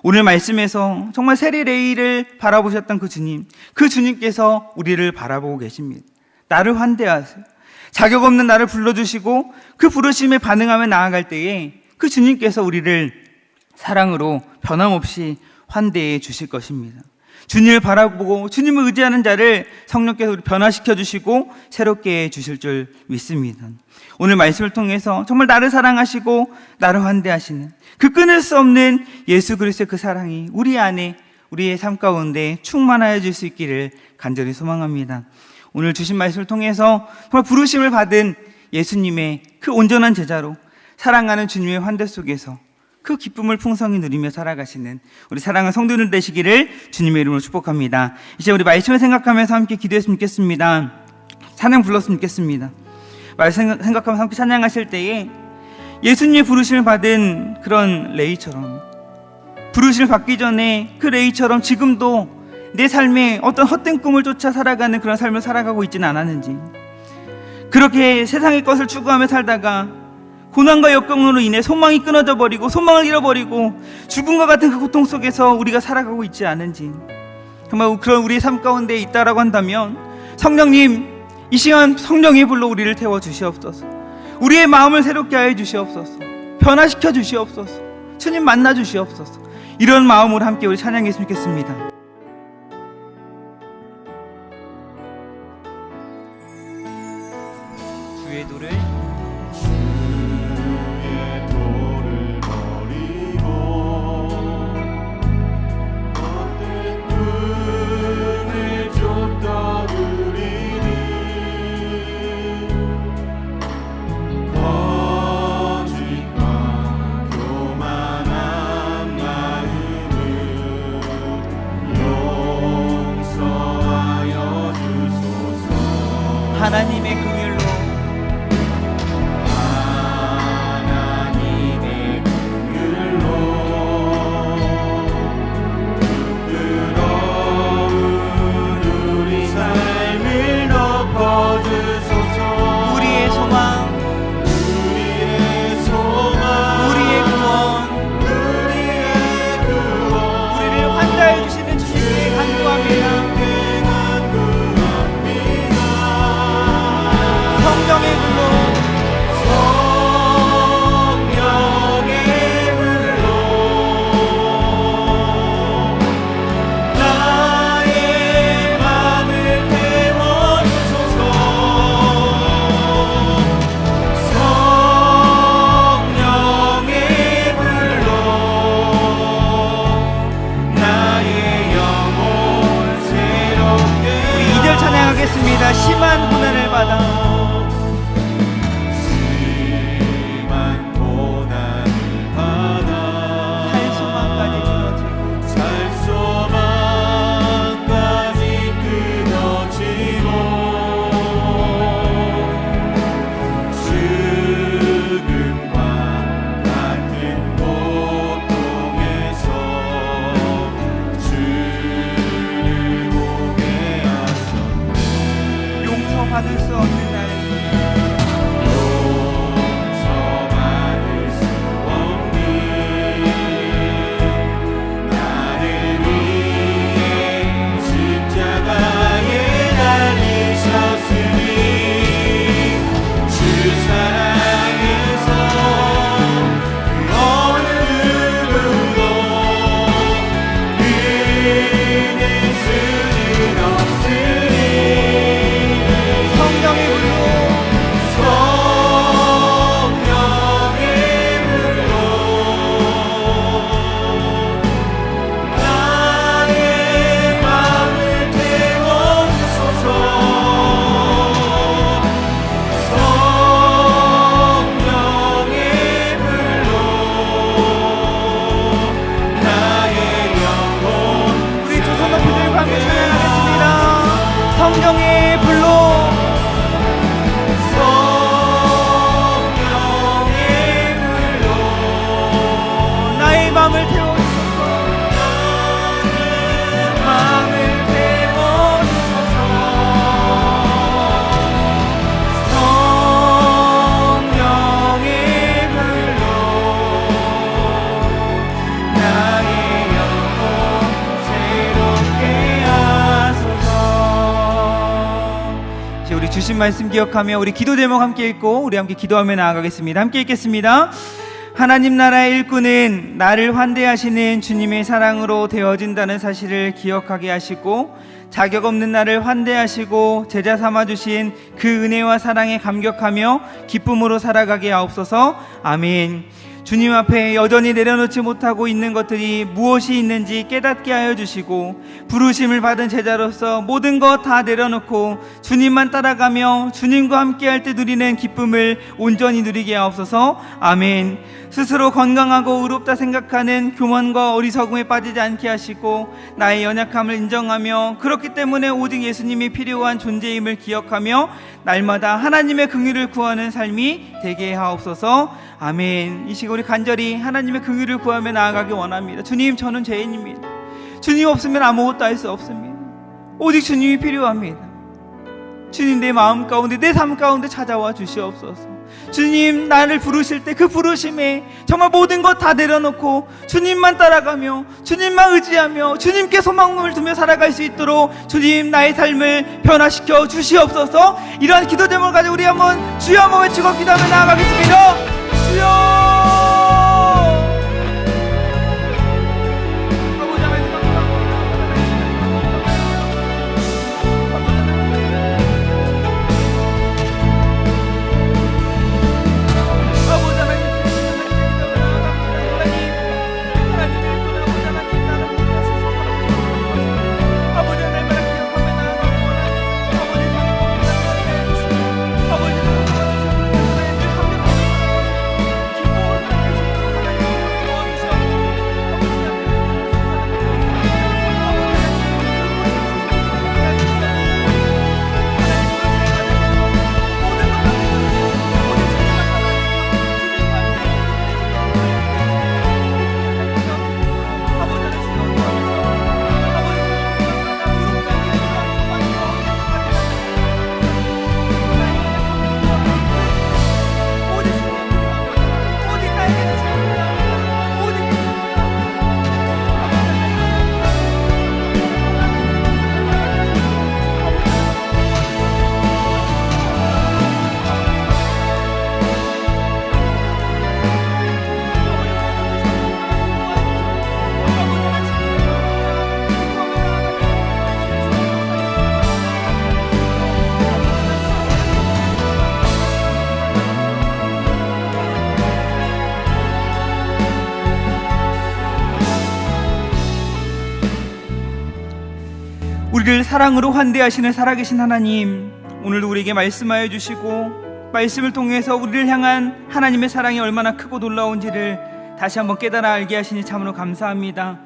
오늘 말씀에서 정말 세리레이를 바라보셨던 그 주님께서 우리를 바라보고 계십니다. 나를 환대하세요. 자격 없는 나를 불러주시고 그 부르심에 반응하며 나아갈 때에 그 주님께서 우리를 사랑으로 변함없이 환대해 주실 것입니다. 주님을 바라보고 주님을 의지하는 자를 성령께서 우리 변화시켜 주시고 새롭게 해 주실 줄 믿습니다. 오늘 말씀을 통해서 정말 나를 사랑하시고 나를 환대하시는 그 끊을 수 없는 예수 그리스도의 그 사랑이 우리 안에 우리의 삶 가운데 충만하여 질 수 있기를 간절히 소망합니다. 오늘 주신 말씀을 통해서 정말 부르심을 받은 예수님의 그 온전한 제자로 사랑하는 주님의 환대 속에서 그 기쁨을 풍성히 누리며 살아가시는 우리 사랑하는 성도들 되시기를 주님의 이름으로 축복합니다. 이제 우리 말씀을 생각하면서 함께 기도했으면 좋겠습니다. 찬양 불렀으면 좋겠습니다. 말씀 생각하면서 함께 찬양하실 때에 예수님의 부르심을 받은 그런 레이처럼, 부르심을 받기 전에 그 레이처럼 지금도 내 삶에 어떤 헛된 꿈을 쫓아 살아가는 그런 삶을 살아가고 있지는 않았는지, 그렇게 세상의 것을 추구하며 살다가 고난과 역경으로 인해 소망이 끊어져 버리고 소망을 잃어버리고 죽음과 같은 그 고통 속에서 우리가 살아가고 있지 않은지, 정말 그런 우리의 삶 가운데 있다라고 한다면 성령님, 이 시간 성령의 불로 우리를 태워 주시옵소서. 우리의 마음을 새롭게 하여 주시옵소서. 변화시켜 주시옵소서. 주님 만나 주시옵소서. 이런 마음으로 함께 우리 찬양했으면 좋겠습니다. 주의 도를 하나님의 긍휼로 우리 삶을 높여주소서. 우리의 소망, 우리의 구원, 우리를 환대해 주시는 주님께 간구합니다. 성령의 불로 나의 맘을 태워주소서. 성령의 불로 나의 영혼 새롭게. 우리 2절 찬양하겠습니다. 심한 고난을 받아 받을 수 없는 날, 용서받을 수 없는 나를 위해 십자가에 달리셨으니 주 사랑에서 그 어느 누구도 그낼 수는 없으니 성령의 불로 나의 맘을 태워주소서. 성령의 불로 나의 영혼. 우리 두 손 높이 들고 함께 찬양하겠습니다. 성령의 불로 나의 마음을 태워주소서. 마음을 태워주소서. 성령의 불로 나의 영혼 새롭게 하소서. 이제 우리 주신 말씀 기억하며 우리 기도 제목 함께 읽고 우리 함께 기도하며 나아가겠습니다. 함께 읽겠습니다. 하나님 나라의 일꾼은 나를 환대하시는 주님의 사랑으로 되어진다는 사실을 기억하게 하시고, 자격 없는 나를 환대하시고 제자 삼아주신 그 은혜와 사랑에 감격하며 기쁨으로 살아가게 하옵소서. 아멘. 주님 앞에 여전히 내려놓지 못하고 있는 것들이 무엇이 있는지 깨닫게 하여 주시고, 부르심을 받은 제자로서 모든 것 다 내려놓고 주님만 따라가며 주님과 함께할 때 누리는 기쁨을 온전히 누리게 하옵소서. 아멘. 스스로 건강하고 의롭다 생각하는 교만과 어리석음에 빠지지 않게 하시고, 나의 연약함을 인정하며 그렇기 때문에 오직 예수님이 필요한 존재임을 기억하며 날마다 하나님의 긍휼을 구하는 삶이 되게 하옵소서. 아멘. 이 시간 우리 간절히 하나님의 긍휼을 구하며 나아가기 원합니다. 주님, 저는 죄인입니다. 주님 없으면 아무것도 할 수 없습니다. 오직 주님이 필요합니다. 주님, 내 마음 가운데, 내 삶 가운데 찾아와 주시옵소서. 주님, 나를 부르실 때 그 부르심에 정말 모든 것 다 내려놓고 주님만 따라가며 주님만 의지하며 주님께 소망을 두며 살아갈 수 있도록 주님, 나의 삶을 변화시켜 주시옵소서. 이러한 기도 제목을 가지고 우리 한번 주여 한번 외치고 기도하며 나아가겠습니다. 주여! 우리를 사랑으로 환대하시는 살아계신 하나님, 오늘도 우리에게 말씀하여 주시고 말씀을 통해서 우리를 향한 하나님의 사랑이 얼마나 크고 놀라운지를 다시 한번 깨달아 알게 하시니 참으로 감사합니다.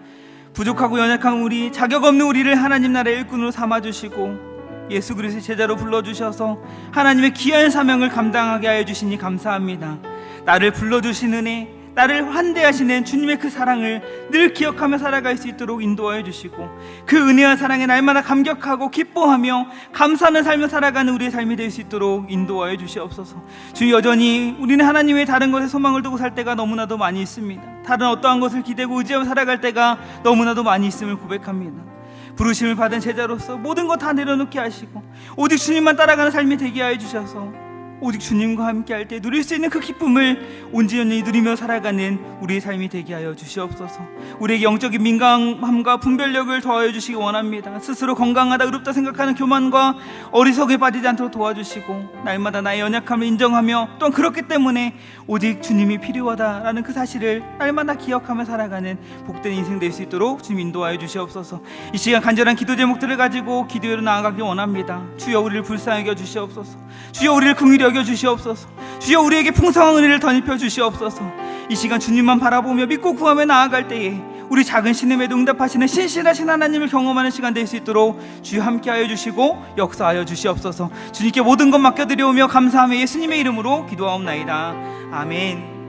부족하고 연약한 우리, 자격 없는 우리를 하나님 나라의 일꾼으로 삼아주시고 예수 그리스도의 제자로 불러주셔서 하나님의 귀한 사명을 감당하게 하여 주시니 감사합니다. 나를 불러주신 은혜, 나를 환대하시는 주님의 그 사랑을 늘 기억하며 살아갈 수 있도록 인도하여 주시고, 그 은혜와 사랑에 날마다 감격하고 기뻐하며 감사하는 삶을 살아가는 우리의 삶이 될 수 있도록 인도하여 주시옵소서. 주, 여전히 우리는 하나님 외에 다른 것에 소망을 두고 살 때가 너무나도 많이 있습니다. 다른 어떠한 것을 기대고 의지하며 살아갈 때가 너무나도 많이 있음을 고백합니다. 부르심을 받은 제자로서 모든 것 다 내려놓게 하시고 오직 주님만 따라가는 삶이 되게 하여 주셔서 오직 주님과 함께 할 때 누릴 수 있는 그 기쁨을 온전히 누리며 살아가는 우리의 삶이 되게 하여 주시옵소서. 우리에게 영적인 민감함과 분별력을 더하여 주시기 원합니다. 스스로 건강하다 의롭다 생각하는 교만과 어리석에 빠지지 않도록 도와주시고, 날마다 나의 연약함을 인정하며 또한 그렇기 때문에 오직 주님이 필요하다라는 그 사실을 날마다 기억하며 살아가는 복된 인생 될 수 있도록 주님 인도하여 주시옵소서. 이 시간 간절한 기도 제목들을 가지고 기도회로 나아가기 원합니다. 주여, 우리를 불쌍히 여겨 주시옵소서. 주여, 우리를 긍휼히 여겨 주시옵소서. 주여, 우리에게 풍성한 은혜를 덧입혀 주시옵소서. 이 시간 주님만 바라보며 믿고 구하며 나아갈 때에 우리 작은 신음에도 응답하시는 신실하신 하나님을 경험하는 시간 될 수 있도록 주여 함께하여 주시고 역사하여 주시옵소서. 주님께 모든 것 맡겨드려오며 감사하며 예수님의 이름으로 기도하옵나이다. 아멘.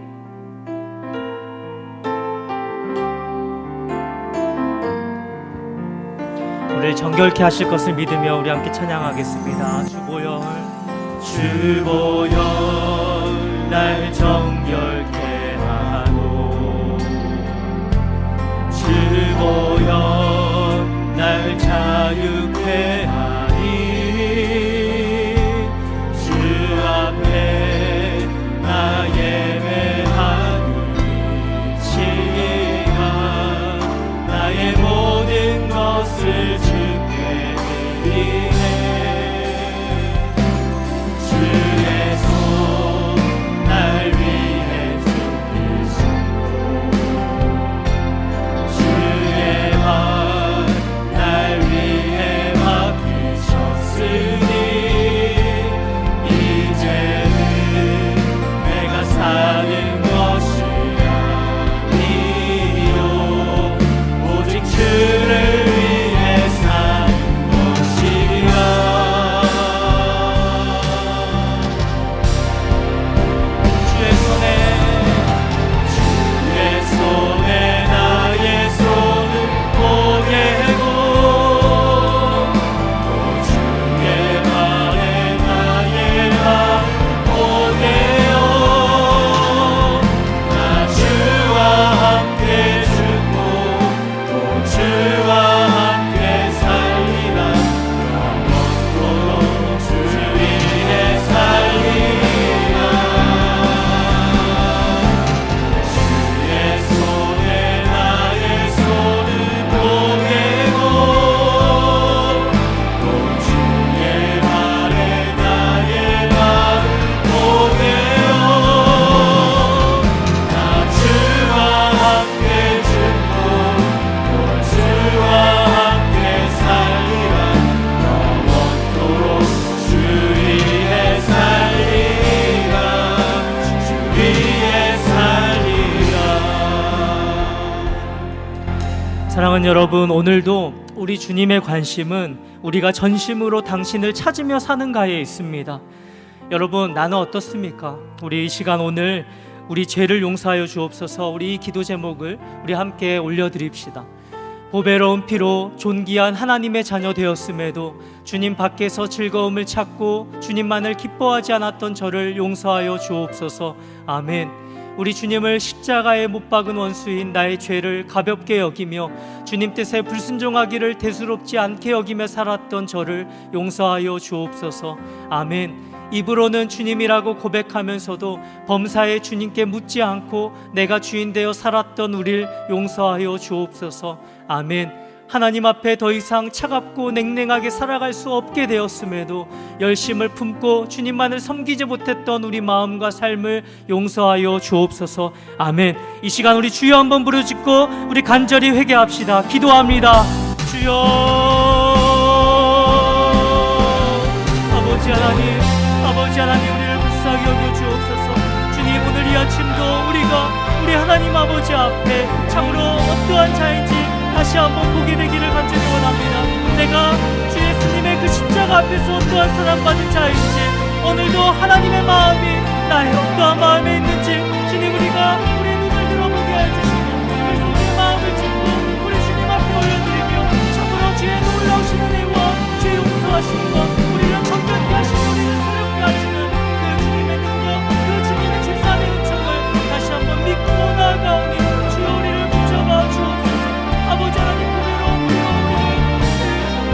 우리를 정결케 하실 것을 믿으며 우리 함께 찬양하겠습니다. 주보혈 주보혈 날 정결케 하고, 주보혈 날 자유케 하니, 주 앞에 나 예배하니 사랑하는 여러분, 오늘도 우리 주님의 관심은 우리가 전심으로 당신을 찾으며 사는가에 있습니다. 여러분, 나는 어떻습니까? 우리 이 시간 오늘 우리 죄를 용서하여 주옵소서, 우리 이 기도 제목을 우리 함께 올려드립시다. 보배로운 피로 존귀한 하나님의 자녀 되었음에도 주님 밖에서 즐거움을 찾고 주님만을 기뻐하지 않았던 저를 용서하여 주옵소서. 아멘. 우리 주님을 십자가에 못 박은 원수인 나의 죄를 가볍게 여기며 주님 뜻에 불순종하기를 대수롭지 않게 여기며 살았던 저를 용서하여 주옵소서. 아멘. 입으로는 주님이라고 고백하면서도 범사에 주님께 묻지 않고 내가 주인 되어 살았던 우리를 용서하여 주옵소서. 아멘. 하나님 앞에 더 이상 차갑고 냉랭하게 살아갈 수 없게 되었음에도 열심을 품고 주님만을 섬기지 못했던 우리 마음과 삶을 용서하여 주옵소서. 아멘. 이 시간 우리 주여 한번 부르짖고 우리 간절히 회개합시다. 기도합니다. 주여, 아버지 하나님, 아버지 하나님, 우리를 불쌍히 여겨 주옵소서. 주님, 오늘 이 아침도 우리 하나님 아버지 앞에 참으로 어떠한 자인지 다시 한번 보게 되기를 간절히 원합니다. 내가 주 예수님의 그 십자가 앞에서 어떠한 사랑받은 자인지, 오늘도 하나님의 마음이 나의 어떠한 마음에 있는지 주님, 우리가 우리의 눈을 들어보게 해주시고 그래서 우리의 마음을 짚고 우리 주님 앞에 올려드리며 참으로 주의 놀라우신 은혜와 주의 용서하신 것, 우리를 정결케 하시고 우리를 새롭게 하시는 그 주님의 능력, 그 주님의 출산의 은총을 다시 한번 믿고 나아가오니 주여 우리를 붙잡아 주옵소서. 아버지 하나님, 보배로운 피로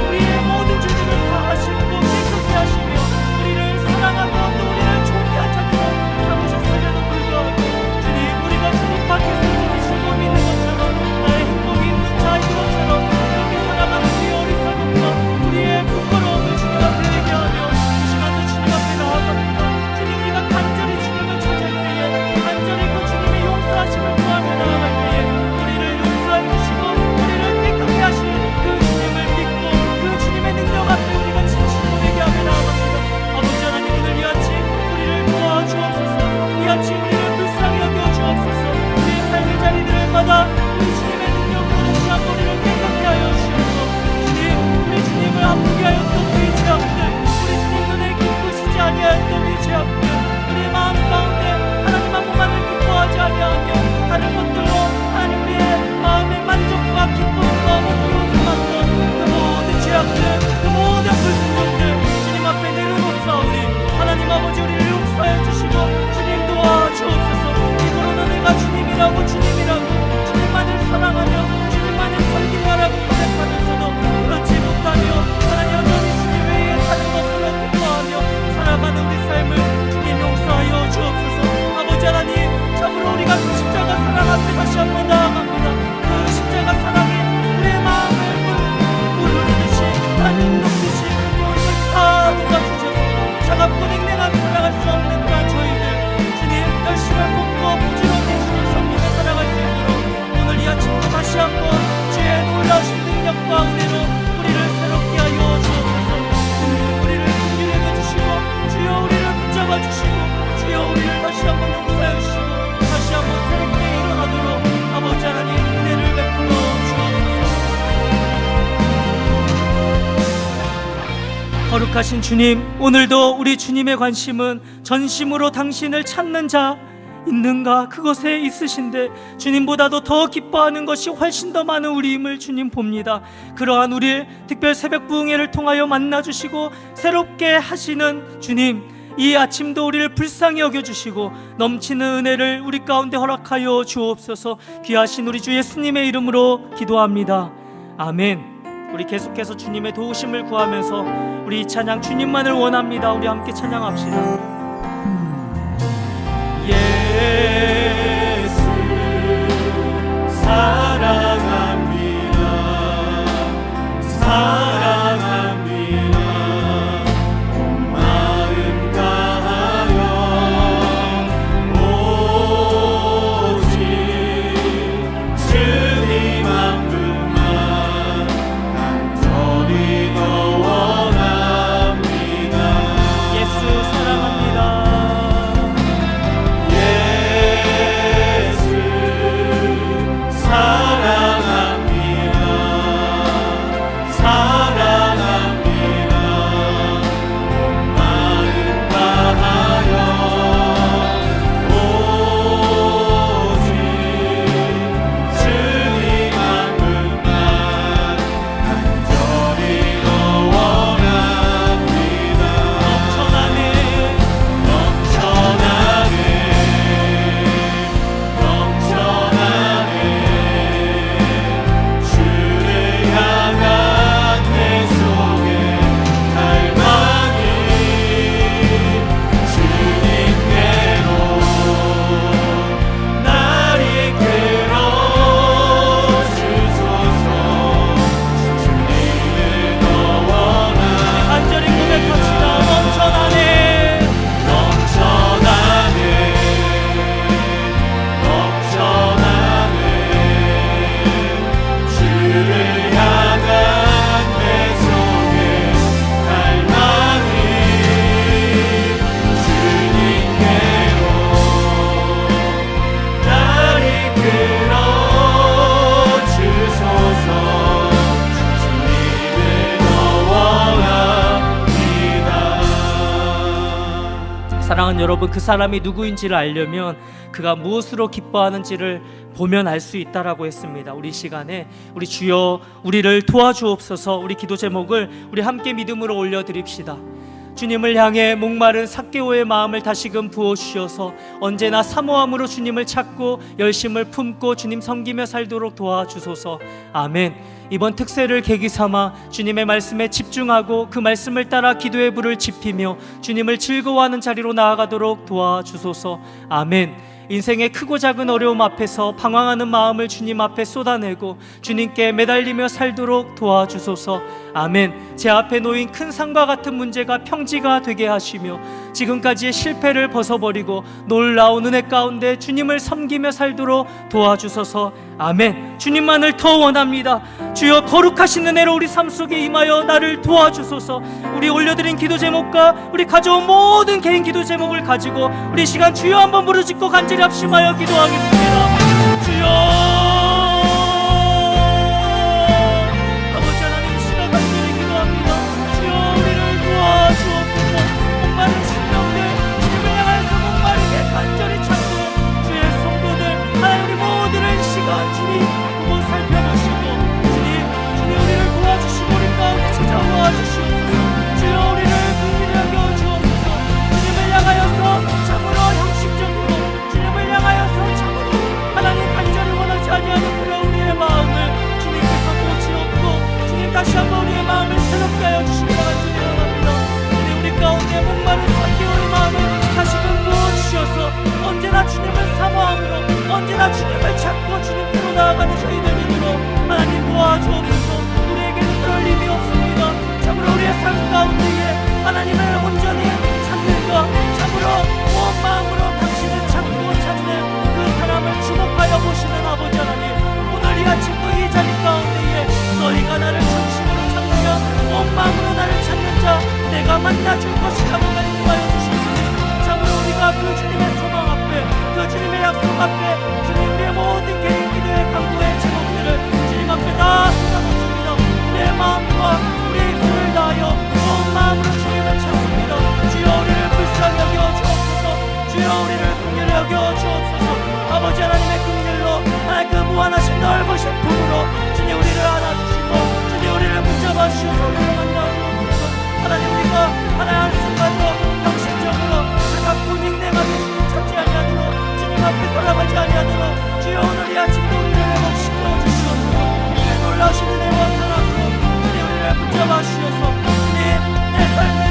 우리의 모든 죄들을 다 하시고 깨끗게 하시며 우리를 사랑하며 또 우리를 존귀한 자녀로 삼으셨음에도 불구하고 주님, 우리가 주님 밖에서 주님 즐거움이 있는 것처럼 나의 행복이 있는 자인 것처럼 이렇게 살아가는 우리의 어리석음과 우리의 부끄러움을 주님 앞에 얘기하며 이 시간도 주님 앞에 나아갑니다. 주님, 우리가 간절히 주님을 찾을 때에, 간절히 그 주님의 용서하심을 구하며 나아갈 때에 우리를 용서해 주시고 우리를 깨끗게 하신 그 주님을 믿고 그 주님의 능력 앞에 우리가 진실로 회개하며 나아갑니다. 아버지 하나님, 오늘 이 아침 우리를 도와주옵소서. 이 아침 우리를 불쌍히 여겨 주옵소서. 우리의 삶의 자리들마다 우리 주님의 능력으로 다시 한번 우리를 깨끗게 하여 주시옵소서. 주님, 우리 주님을 아프게 하였던 우리 죄악들, 우리 주님 눈에 기쁘시지 아니하였던 우리 죄악들, 우리의 마음 가운데 하나님 한 분만을 기뻐하지 아니하며 다른 것들로 하나님 우리의 마음의 만족과 기쁨과 목표를 삼았던 그 모든 죄악들, 그 모든 불순종들 주님 앞에 내려놓사오니 하나님 아버지, 우리를 용서해 주시고 주님 도와주옵소서. 입으로는 내가 주님이라고 주님만을 사랑하며 주님만을 섬기라고 고백하면서도 그렇지 못하며 하나님 여전히 주님 외에 다른 것으로 기뻐하며 살아가는 우리 삶을 주님 용서하여 주옵소서. 아버지 하나님, 참으로 우리가 그 십자가 사랑 앞에 다시 한번 나아갑니다. 그 십자가 사랑이 우리의 마음을 물르듯이 나는 녹듯이 그 교육을 다 녹아주셔서 차갑고 냉랭하게 살아갈 수 없는 그런 저희들 주님 열심을 품고 부지런히 주님 섬기며 살아갈 수 있도록 오늘 이 아침도 다시 한번 주의 놀라우신 능력과 은혜로 우리를 새롭게 하여 주옵소서. 주님, 우리를 긍휼히 여겨주시고 주여 우리를 붙잡아 주시고 주여 우리를 다시 한번 용서하여 주시고 다시 한번 새롭게 일어나도록 아버지 하나님 은혜를 베풀어 주옵소서. 거룩하신 주님, 오늘도 우리 주님의 관심은 전심으로 당신을 찾는 자 있는가 그것에 있으신데 주님보다도 더 기뻐하는 것이 훨씬 더 많은 우리임을 주님 봅니다. 그러한 우리 특별 새벽 부흥회를 통하여 만나주시고 새롭게 하시는 주님, 이 아침도 우리를 불쌍히 여겨주시고 넘치는 은혜를 우리 가운데 허락하여 주옵소서. 귀하신 우리 주 예수님의 이름으로 기도합니다. 아멘. 우리 계속해서 주님의 도우심을 구하면서 우리 이 찬양 주님만을 원합니다. 우리 함께 찬양합시다. 예수 사랑합니다. 사랑합니다. 온 마음 다하여 오직 주님 한 분만 간절히 더 원합니다. 예수 사랑합니다. 예수 사랑하는 여러분, 그 사람이 누구인지를 알려면 그가 무엇으로 기뻐하는지를 보면 알 수 있다라고 했습니다. 우리 시간에 우리 주여 우리를 도와주옵소서. 우리 기도 제목을 우리 함께 믿음으로 올려드립시다. 주님을 향해 목마른 삭개오의 마음을 다시금 부어주셔서 언제나 사모함으로 주님을 찾고 열심을 품고 주님 섬기며 살도록 도와주소서. 아멘. 이번 특세를 계기 삼아 주님의 말씀에 집중하고 그 말씀을 따라 기도의 불을 지피며 주님을 즐거워하는 자리로 나아가도록 도와주소서. 아멘. 인생의 크고 작은 어려움 앞에서 방황하는 마음을 주님 앞에 쏟아내고 주님께 매달리며 살도록 도와주소서. 아멘. 제 앞에 놓인 큰 산과 같은 문제가 평지가 되게 하시며 지금까지의 실패를 벗어버리고 놀라운 은혜 가운데 주님을 섬기며 살도록 도와주소서. 아멘. 주님만을 더 원합니다. 주여 거룩하신 은혜로 우리 삶 속에 임하여 나를 도와주소서. 우리 올려드린 기도 제목과 우리 가져온 모든 개인 기도 제목을 가지고 우리 시간 주여 한번 부르짖고 간절히 합심하여 기도하겠습니다. 주여, 아버지 하나님, 시간 간절히 기도합니다. 주여 우리를 도와주옵소서. 목마른 심령들 주님을 향해서 목마르게 간절히 찾고 주의 성도들 하나님 우리 모두를 시간 주님 한번 살펴보시고 주님 우리를 도와주시고 우리 가운데 찾아와 주시옵소서. 주여 우리를 긍휼히 여겨 주옵소서. 주님을 향하여서 참으로 형식적으로 주님을 향하여서 참으로 하나님 간절히 원하지 아니하는 그런 우리의 마음을 주님께서 보시옵고 주님 다시 한번 우리의 마음을 새롭게 하여 주시기 간절히 원합니다. 우리 가운데 목마른 삭개오의 마음을 다시금 부어주셔서 언제나 주님을 사모함으로 언제나 주님을 찾고 주님께로 나아가는 저희들이므로 하나님 도와주옵소서. 우리에게는 그럴 힘이 없습니다. 참으로 우리의 삶 가운데에 하나님을 온전히 찾는 것, 참으로 온 마음으로 당신을 찾고 찾는 그 사람을 주목하여 보시는 아버지 하나님, 오늘 이 아침도 이 자리 가운데에 너희가 나를 중심으로 찾는 자, 온 마음으로 나를 찾는 자 내가 만나줄 것이라고 말씀하여 주시니 참으로 우리가 그 주님의 소망 앞에 그 주님의 약속 앞에 주님 우리의 모든 개인 기도의 간구의 제목들을 주님 앞에 다 쏟아놓습니다. 우리의 마음과 우리의 힘을 다하여 온 마음으로 주님을 찾습니다. 주여 우리를 불쌍히 여겨 주옵소서. 주여 우리를 긍휼히 여겨 주옵소서. 아버지 하나님의 긍휼로 하나님 그 무한하신 넓으신 품으로 주님 우리를 안아주시고 주님 우리를 붙잡아 주셔서 우리를 만나주옵소서. 하나님 우리가 하나님 한순간도 형식적으로 차갑고 냉랭하게 주님 찾지 아니하도록 주님 앞에 돌아가지 아니하도록 주여 오늘 이 아침도 우리를 회복시켜 주시옵소서. 주의 놀라우신 은혜와 사랑으로 주님 우리를 붙잡아 주셔서 주님 내 삶에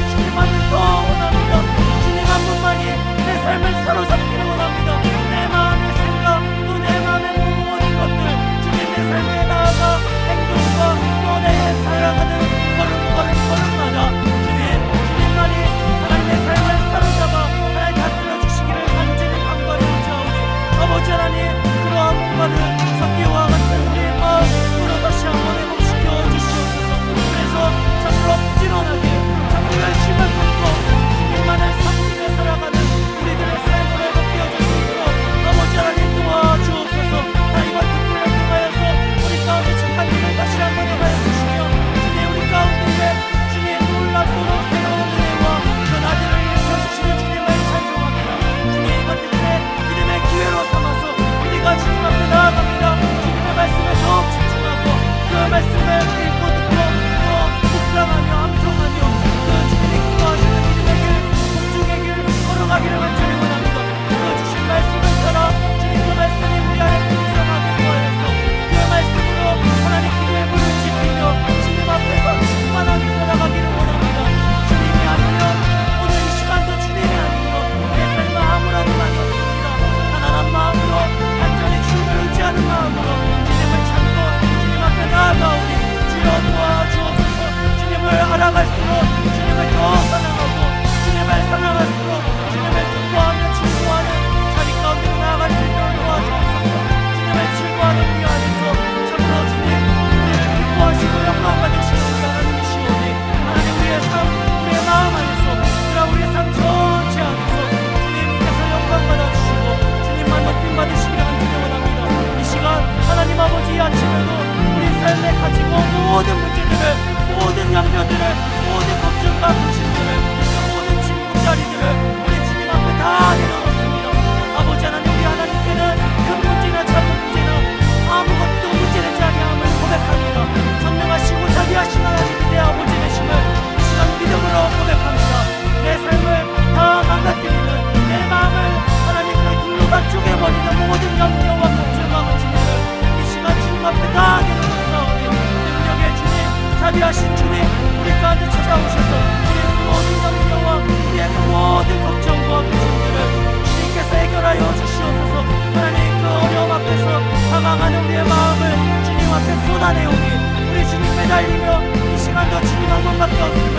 오니 우리 주님 매달리며 이 시간도 주님 한 분밖에 없음을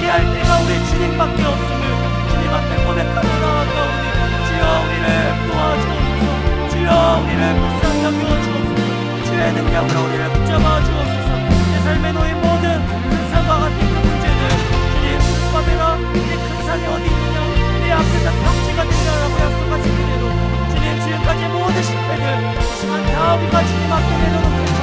이해할 때가 우리 주님밖에 없음을 주님 앞에 고백하며 나아가오니 주여 우리를 도와주옵소서. 주여 우리를 불쌍히 여겨 주옵소서. 주의 능력으로 우리를 붙잡아 주옵소서. 내 삶에 놓인 모든 큰 산과 같은 그 문제들 주님 수습하매라. 이 큰 산이 어디 있느냐 내 앞에서 평지가 되리라고 약속하신 그대로 주님 지금까지 모든 실패들 이 시간 다 우리가 주님 앞에 내려놓겠소.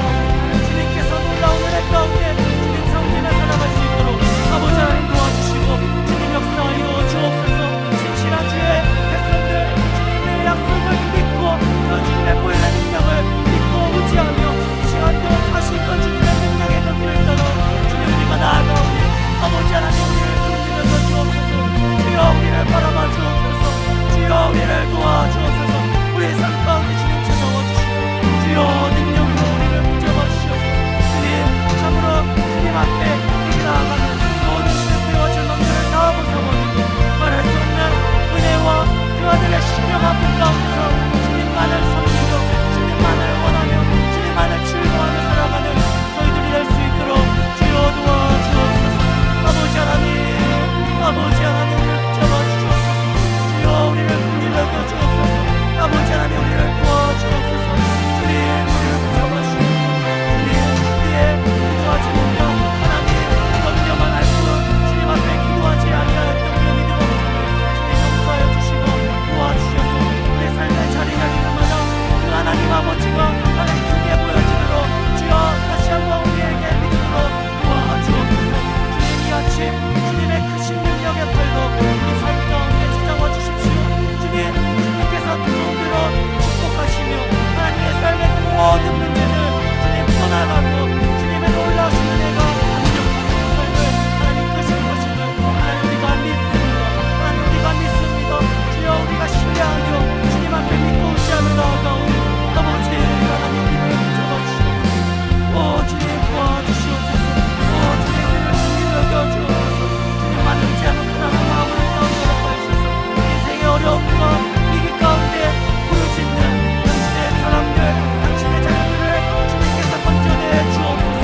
주님께서 놀라운 은혜 가운데 주님 성전에 살아갈 수 있도록 아버지 하나님 도와주시고 주님 역사하여 주옵소서. 신실한 주의 백성들 주님의 약속을 믿고 그 주님의 보혈의 능력을 믿고 의지하며 이 시간도 다시금 주님의 능력의 그 길을 따라 주님 우리가 나아가오니 아버지 하나님 우리를 붙들어서 주옵소서. 주여 우리를 바라봐 주옵소서. 주여 우리를 도와주옵소서. 우리의 삶 가운데 주님 찾아와 주시고 주여 능력으로 우리를 붙잡아 주시옵소서. 주님 참으로 주님 앞에 우리 나아가는 모든 실패와 절망들을 다 벗어버리고 말할 수 없는 은혜와 그 아들의 신령 아픔 가운데서 주님만을 섬기며 주님만을 원하며 주님만을 즐거워하며 살아가는 저희들이 될 수 있도록 주여 도와주옵소서. 아버지 하나님 아버지 하나님 우리를 붙잡아 주옵소서. 주여 우리를 긍휼히 여겨 주옵소서. 아버지 하나님 우리를 도와주옵소서. 주님 우리를 붙잡아 주옵소서. 주님 우리의 기도하지 못하며 하나님 염려만 할 뿐 주님 앞에 기도하지 아니하였던 우리의 믿음 없음을 주님 용서하여 주시고 도와주셔서 우리의 삶의 자리가 기름마다 그 하나님 아버지가 하나님 크게 보여지도록 주여 다시 한번 우리에게 믿음으로 도와주옵소서. 주님 이 아침 주님의 크신 능력의 팔로 우리 삶 가운데 찾아와 주십시오. 주님 주님께서 두 손으로 축복하시며 하나님의 삶의 모든 문제를 주님 떠나가고 주님의 놀라우신 은혜가 감격하는 삶을 하나님 크신 것임을 하나님 우리가 믿습니다. 하나님 우리가 믿습니다. 주여 우리가 신뢰하며 주님 앞에 믿고 의지하며 나아가오니 아버지 하나님 우리를 붙잡아 주시옵소서. 오 주님 도와주시옵소서. 오 주님 우리를 긍휼히 여겨주옵소서. 주님만 의지하는 그나마 마음을 가운데로 하셔서 인생의 어려움과 위기 가운데 부르짖는 당신의 사람들 당신의 자녀들을 주님께서 건져내 주옵소서.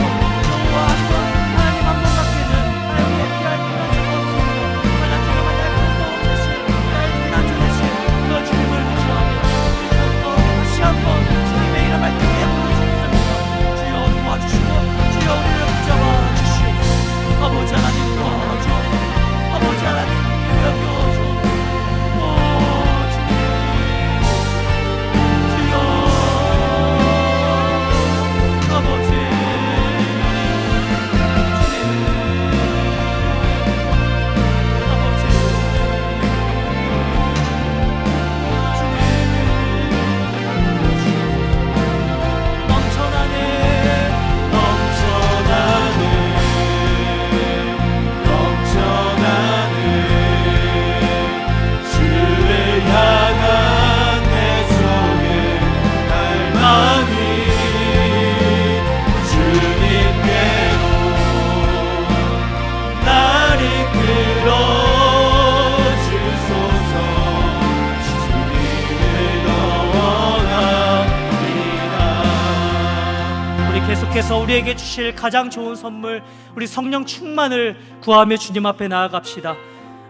저와 한번 하나님 한 번 밖에는 하나님의 피할 피난 적 없습니다. 말라지가 만날 것도 없으신 나의 피난처 되신 그 주님을 의지하며 우리 손도 다시 한번 주님의 이름을 크게 부르짖습니다. 주여 도와주시고 주여 우리를 붙잡아 주시옵소서. 아버지 하나님 도와주옵소서. 아버지 하나님 여겨주옵소서. 오 주님 주여 아버지 주님 아버지 주님 넘쳐나네 주를 향한 내 속의 갈망이 주님께로 날 이끌어 주소서. 주님을 더 원합니다. 우리 계속해서 우리에게 주실 가장 좋은 선물 우리 성령 충만을 구하며 주님 앞에 나아갑시다.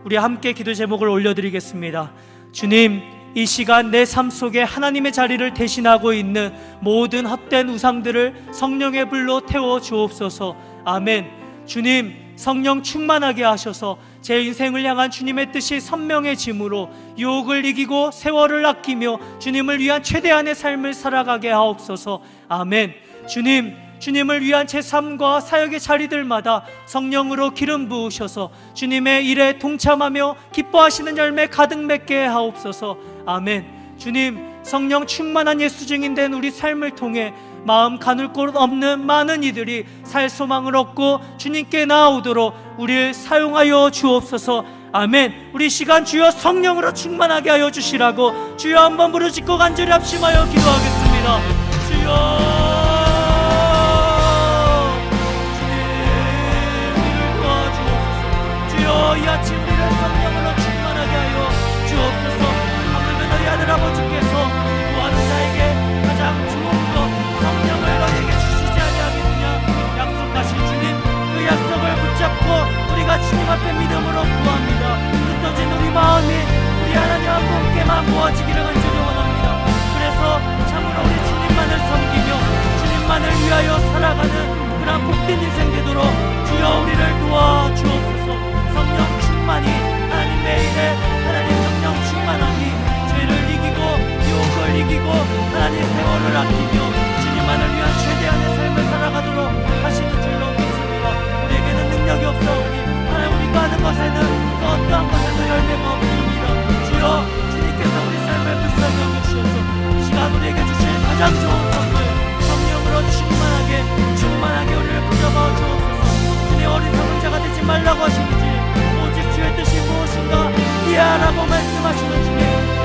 우리 함께 기도 제목을 올려드리겠습니다. 주님 이 시간 내 삶 속에 하나님의 자리를 대신하고 있는 모든 헛된 우상들을 성령의 불로 태워 주옵소서. 아멘. 주님 성령 충만하게 하셔서 제 인생을 향한 주님의 뜻이 선명해짐으로 유혹을 이기고 세월을 아끼며 주님을 위한 최대한의 삶을 살아가게 하옵소서. 아멘. 주님을 위한 제 삶과 사역의 자리들마다 성령으로 기름 부으셔서 주님의 일에 동참하며 기뻐하시는 열매 가득 맺게 하옵소서. 아멘. 주님 성령 충만한 예수 증인된 우리 삶을 통해 마음 가눌 곳 없는 많은 이들이 살 소망을 얻고 주님께 나아오도록 우리를 사용하여 주옵소서. 아멘. 우리 시간 주여 성령으로 충만하게 하여 주시라고 주여 한번 부르짖고 간절히 합심하여 기도하겠습니다. 주여 이 아침 우리를 성령으로 충만하게 하여 주옵소서. 하물며 너희 아들 아버지께서 구하는 자에게 가장 좋은 것 성령을 너희에게 주시지 아니하겠느냐. 다 모아지기를 간절히 원합니다. 그래서 참으로 우리 주님만을 섬기며 주님만을 위하여 살아가는 그런 복된 인생 되도록 주여 우리를 도와주옵소서. 성령 충만히 하나님 매일에 하나님 성령 충만하니 죄를 이기고 유혹을 이기고 하나님 세월을 아끼며 주님만을 위한 최대한의 삶을 살아가도록 하시는 줄로 믿습니다. 우리에게는 능력이 없사오니 하나님 우리가 하는 것에는 또 어떠한 것에도 열매가 없습니다. 주여 주님께서 우리 삶을 불쌍히 여기시옵소서. 이 시간 우리에게 주실 가장 좋은 선물 성령으로 충만하게 우리를 붙잡아 주옵소서. 주님 어리석은 자가 되지 말라고 하시는지 오직 주의 뜻이 무엇인가 이해하라고 말씀하시는 주님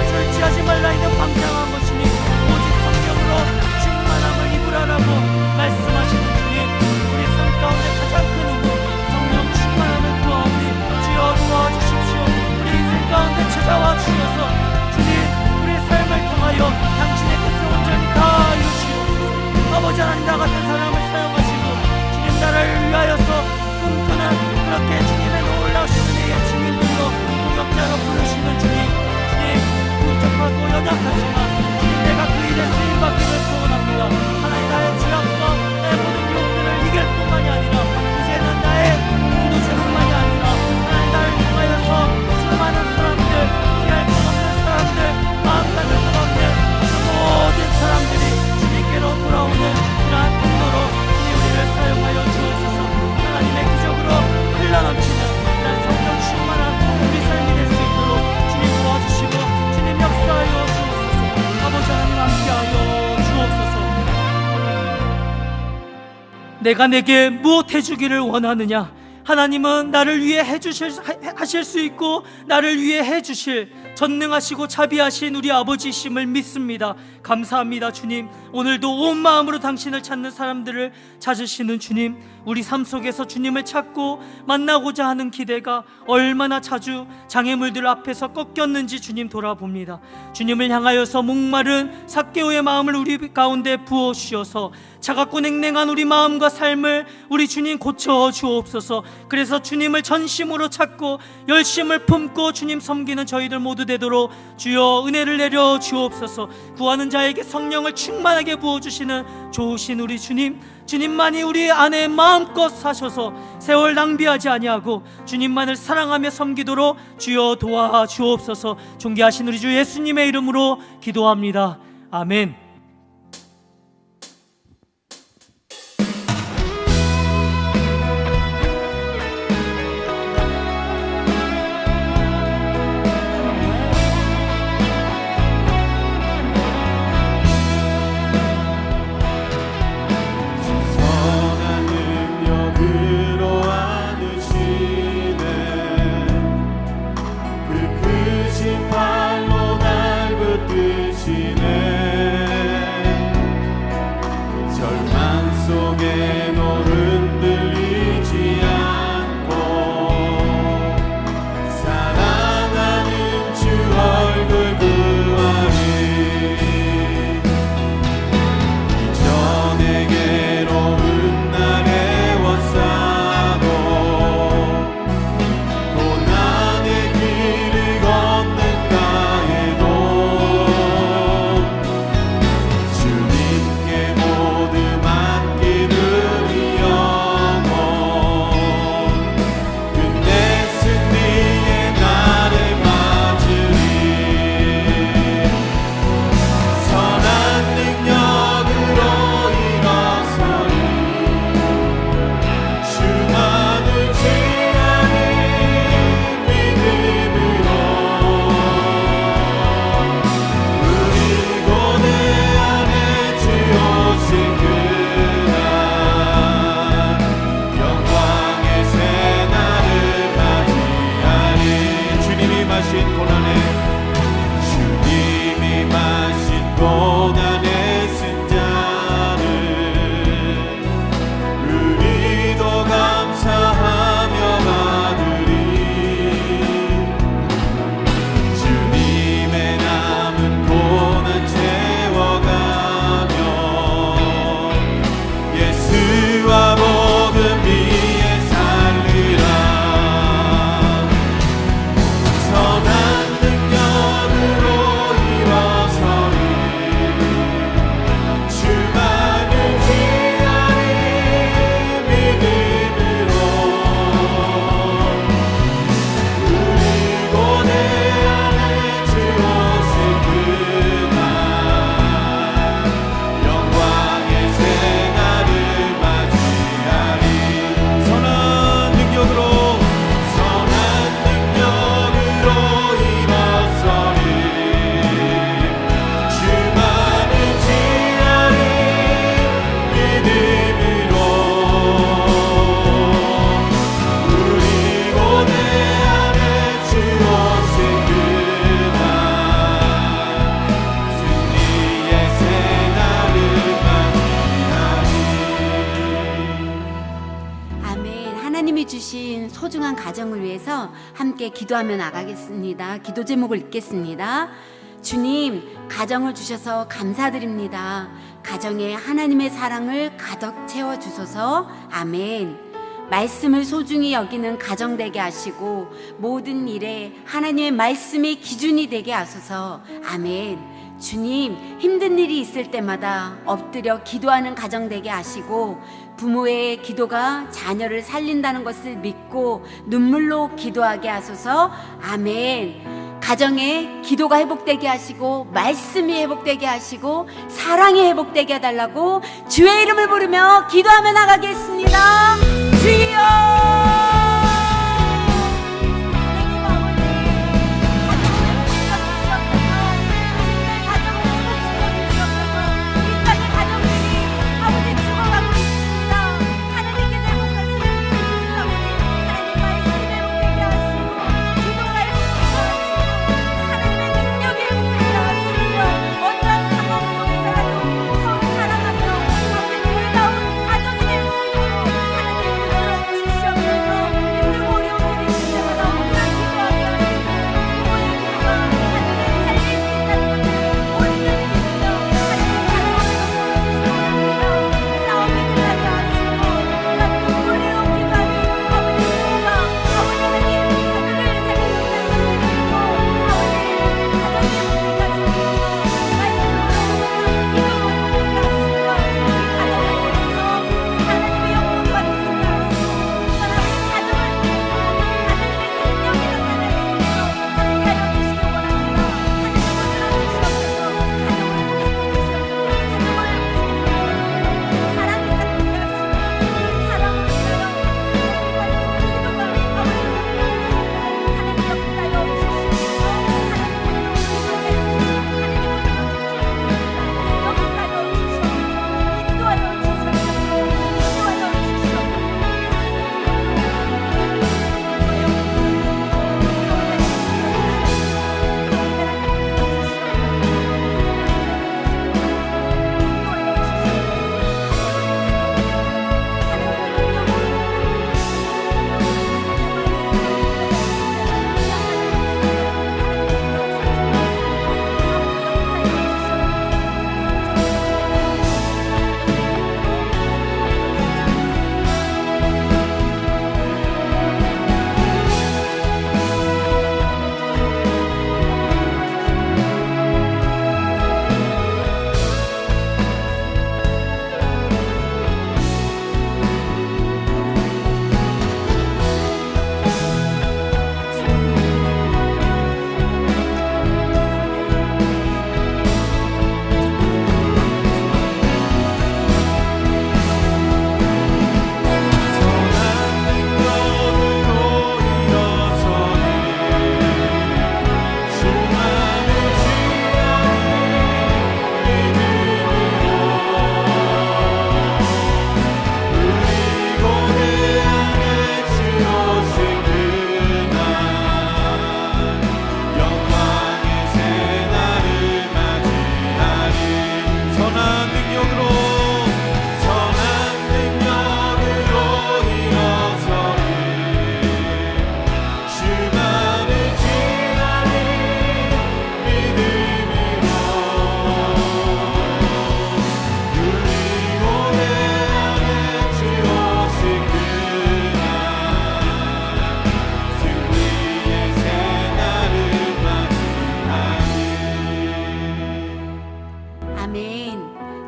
술 취하지 말라 이는 방탕한 것이니 오직 성령으로 충만함을 입으라라고 말씀하시는 주님 우리 삶 가운데 가장 큰 의무 성령 충만함을 구하오니 주여 도와주십시오. 우리 인생 가운데 찾아와 주셔서 주님 우리의 삶을 통하여 당신의 뜻을 온전히 다 이루시옵소서. 아버지 하나님 나 같은 사람을 사용하시고 주님 나라를 위하여서 꿈꾸는 그렇게 주님의 놀라우신 은혜의 증인들로 동역자로 부르시는 주님 부족하고 연약하지만 주님 내가 그 일에 쓰임받기를 소원합니다. 하나님 나의 죄악과 나의 모든 유혹들을 이길 뿐만이 아니라 이제는 나의 기도 제목만이 아니라 하나님 나를 통하여서 수많은 사람들 피할 것 없는 사람들 마음가는 가운데 모든 사람들이 주님께로 돌아오는 그러한 통로로 우리를 사용하여 주옵소서. 하나님의 기적으로 흘러넘치는 그런 성령 충만한 우리 삶이 될 수 있도록 주님 도와주시고 주님 역사하여 주옵소서. 아버지 하나님 함께하여 주옵소서. 내가 내게 무엇 해주기를 원하느냐 하나님은 나를 위해 하실 수 있고 나를 위해 해주실 전능하시고 자비하신 우리 아버지이심을 믿습니다. 감사합니다. 주님 오늘도 온 마음으로 당신을 찾는 사람들을 찾으시는 주님 우리 삶 속에서 주님을 찾고 만나고자 하는 기대가 얼마나 자주 장애물들 앞에서 꺾였는지 주님 돌아봅니다. 주님을 향하여서 목마른 삭개오의 마음을 우리 가운데 부어주셔서 차갑고 냉랭한 우리 마음과 삶을 우리 주님 고쳐 주옵소서. 그래서 주님을 전심으로 찾고 열심을 품고 주님 섬기는 저희들 모두 되도록 주여 은혜를 내려 주옵소서. 구하는 자에게 성령을 충만하게 부어주시는 좋으신 우리 주님 주님만이 우리 안에 마음껏 사셔서 세월 낭비하지 아니하고 주님만을 사랑하며 섬기도록 주여 도와 주옵소서. 존귀하신 우리 주 예수님의 이름으로 기도합니다. 아멘. 발로 날 붙드시네 가정을 위해서 함께 기도하며 나가겠습니다. 기도 제목을 읽겠습니다. 주님, 가정을 주셔서 감사드립니다. 가정에 하나님의 사랑을 가득 채워 주소서. 아멘. 말씀을 소중히 여기는 가정 되게 하시고 모든 일에 하나님의 말씀이 기준이 되게 하소서. 아멘. 주님, 힘든 일이 있을 때마다 엎드려 기도하는 가정 되게 하시고 부모의 기도가 자녀를 살린다는 것을 믿고 눈물로 기도하게 하소서. 아멘. 가정에 기도가 회복되게 하시고 말씀이 회복되게 하시고 사랑이 회복되게 해달라고 주의 이름을 부르며 기도하며 나가겠습니다. 주여!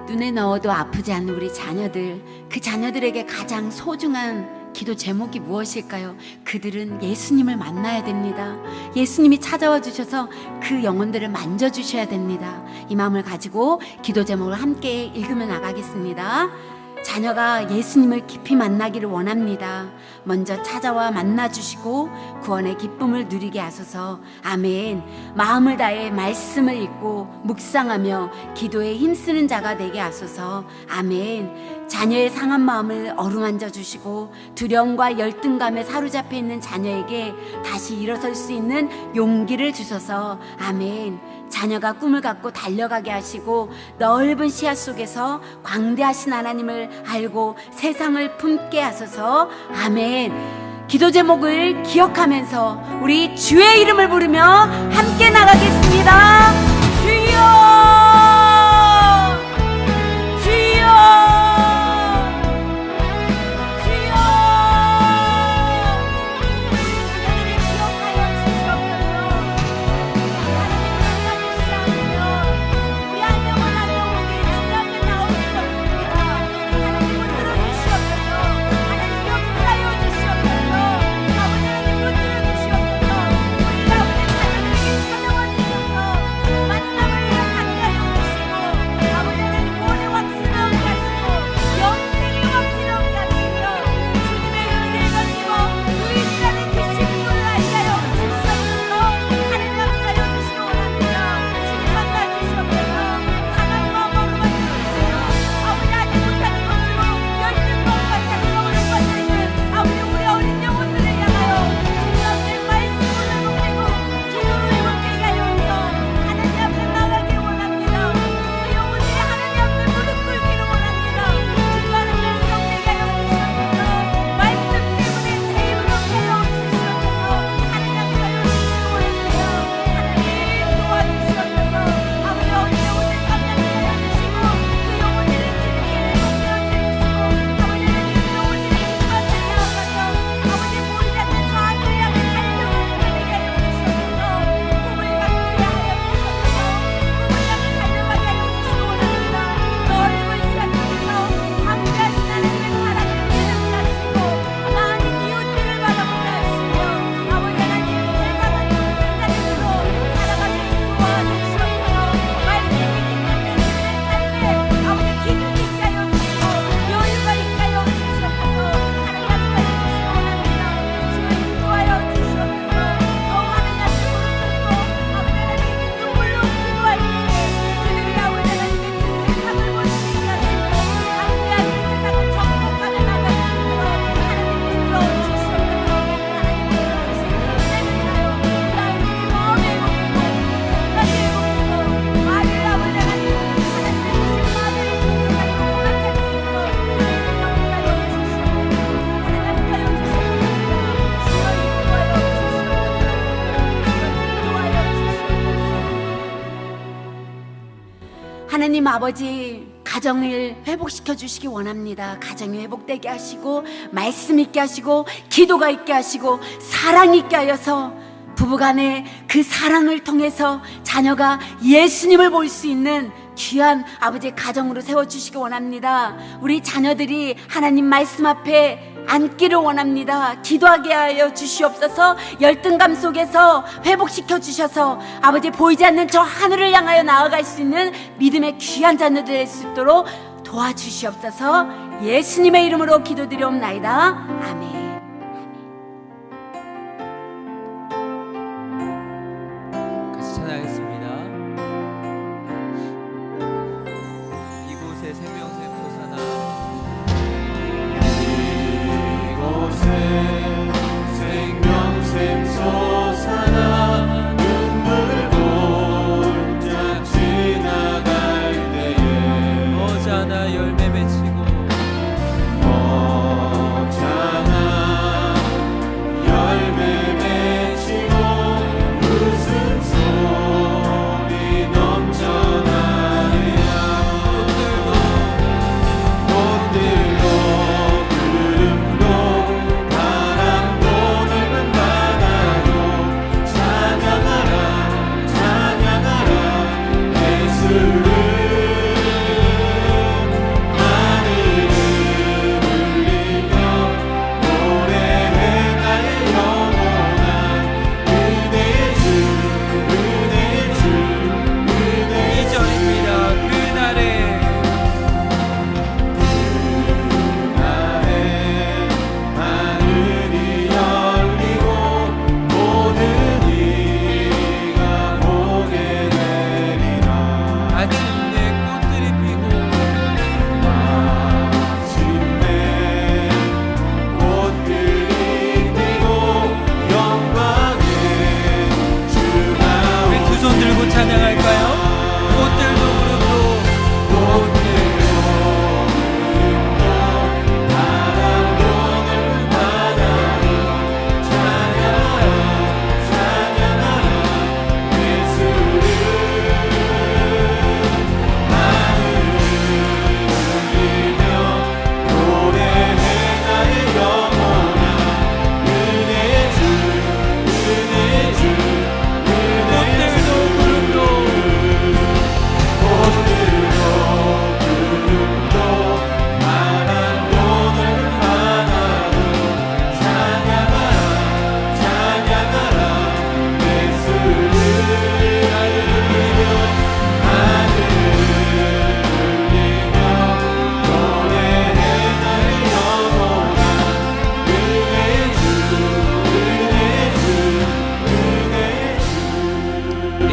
눈에 넣어도 아프지 않는 우리 자녀들, 그 자녀들에게 가장 소중한 기도 제목이 무엇일까요? 그들은 예수님을 만나야 됩니다. 예수님이 찾아와 주셔서 그 영혼들을 만져주셔야 됩니다. 이 마음을 가지고 기도 제목을 함께 읽으며 나가겠습니다. 자녀가 예수님을 깊이 만나기를 원합니다. 먼저 찾아와 만나주시고 구원의 기쁨을 누리게 하소서. 아멘. 마음을 다해 말씀을 읽고 묵상하며 기도에 힘쓰는 자가 되게 하소서. 아멘. 자녀의 상한 마음을 어루만져 주시고 두려움과 열등감에 사로잡혀 있는 자녀에게 다시 일어설 수 있는 용기를 주소서. 아멘. 자녀가 꿈을 갖고 달려가게 하시고 넓은 시야 속에서 광대하신 하나님을 알고 세상을 품게 하소서. 아멘. 기도 제목을 기억하면서 우리 주의 이름을 부르며 함께 나가겠습니다. 주여, 주여, 주여. 우리 자녀들을 기억하여 주시옵소서. 우리 하나님을 만나주시지 않으면 우리 한 영혼 한 영혼이 주님 앞에 나올 수 없습니다. 하나님을 들어주시옵소서. 하나님 역사하여 주시옵소서. 아버지 하나님 못 들어주시옵소서. 우리 아버지 자녀들에게 찾아와 주셔서 만남을 함께하여 주시고 아버지 하나님 구원의 확신을 얻게 하시고 영생의 확신을 얻게 하시며 주님의 은혜를 가지고 유일하는 그 신분을 알게 하여 주시옵소서. 하나님 함께하여 주시기 원합니다. 주님 함께하여 주시옵소서. 사랑과 마음으로 만들어주시며 아버지 하지 못하는 것으로 열등감과 자존감을 빠지는 아버지 우리 어린 영혼들을 향하여 주님 앞에 말씀을 회복되고 기도를 회복되게 하여서 하나님 앞에 나가기 원합니다. 그 영혼들이 하나님 앞에 무릎 꿇기를 원합니다. 주님 하나님 성되게 하여 주시옵소서. 말씀 때문에 제 입을 얻게 하여 주시옵소서. 하나님 앞에 하여 주시기 원합니다. 하나님 도와주시옵소서. 아버지 어린 영혼들 감당하게 하여 주시고 그 영혼들을 주님께 회복되어 주시고 아버지 하나님 그 영혼들이 주님과 찾아와서 아버지 보이지 않는 저 하늘을 향해 달려가게 하여 주시옵소서. 꿈을 갖게 하여 주시옵소서. 꿈을 향해 달려가게 하여 주시기 원합니다. 넓은 세상에서 함께하신 하나님의 사랑을 깨닫게 하시고 많은 이웃들을 바라보게 하시며 아버지 하나님 세상은 인간으로 살아가게 도와주시옵소서. 말씀이 있는 내 삶에 아버지 기준이 있게 하여 주시고 여유가 있게 하여 주시옵소서. 하나님 함께 하여 주시기 원합니다. 주여 인도하여 주시옵소서. 더욱 하나님 앞에 무릎 꿇고 아버지 하나님 눈물로 기도할 때에 그들이 아버지 하나님의 그 세상을 볼 수 있게 하시고 함께하는 세상을 정복하며 나갈 수 있도록 하나님 불러 주시옵소서. 하나님 불러 주시기 때문에요. 그 아이들이 마음에 먹고 생각에 먹고 말을 아버지 하나님 하나님의 주신 말을 존중하고 고백할 수 있도록 하나님 함께하여 주시옵소서. 하나님 함께하여 주시옵소서. 주여 인도하여 주시옵소서. 하나님 아버지 가정을 회복시켜 주시기 원합니다. 가정이 회복되게 하시고 말씀 있게 하시고 기도가 있게 하시고 사랑 있게 하여서 부부간의 그 사랑을 통해서 자녀가 예수님을 볼 수 있는 귀한 아버지의 가정으로 세워주시기 원합니다. 우리 자녀들이 하나님 말씀 앞에 앉기를 원합니다. 기도하게 하여 주시옵소서. 열등감 속에서 회복시켜 주셔서 아버지 보이지 않는 저 하늘을 향하여 나아갈 수 있는 믿음의 귀한 자녀들 될 수 있도록 도와주시옵소서. 예수님의 이름으로 기도드리옵나이다. 아멘. 같이 찬양하겠습니다. 이곳에 생명샘 솟아나 이곳에 생명샘 솟아나 눈물 골짝 지나갈 때에 어자나 열매 맺히고 어장아 열매 맺히고 웃음소리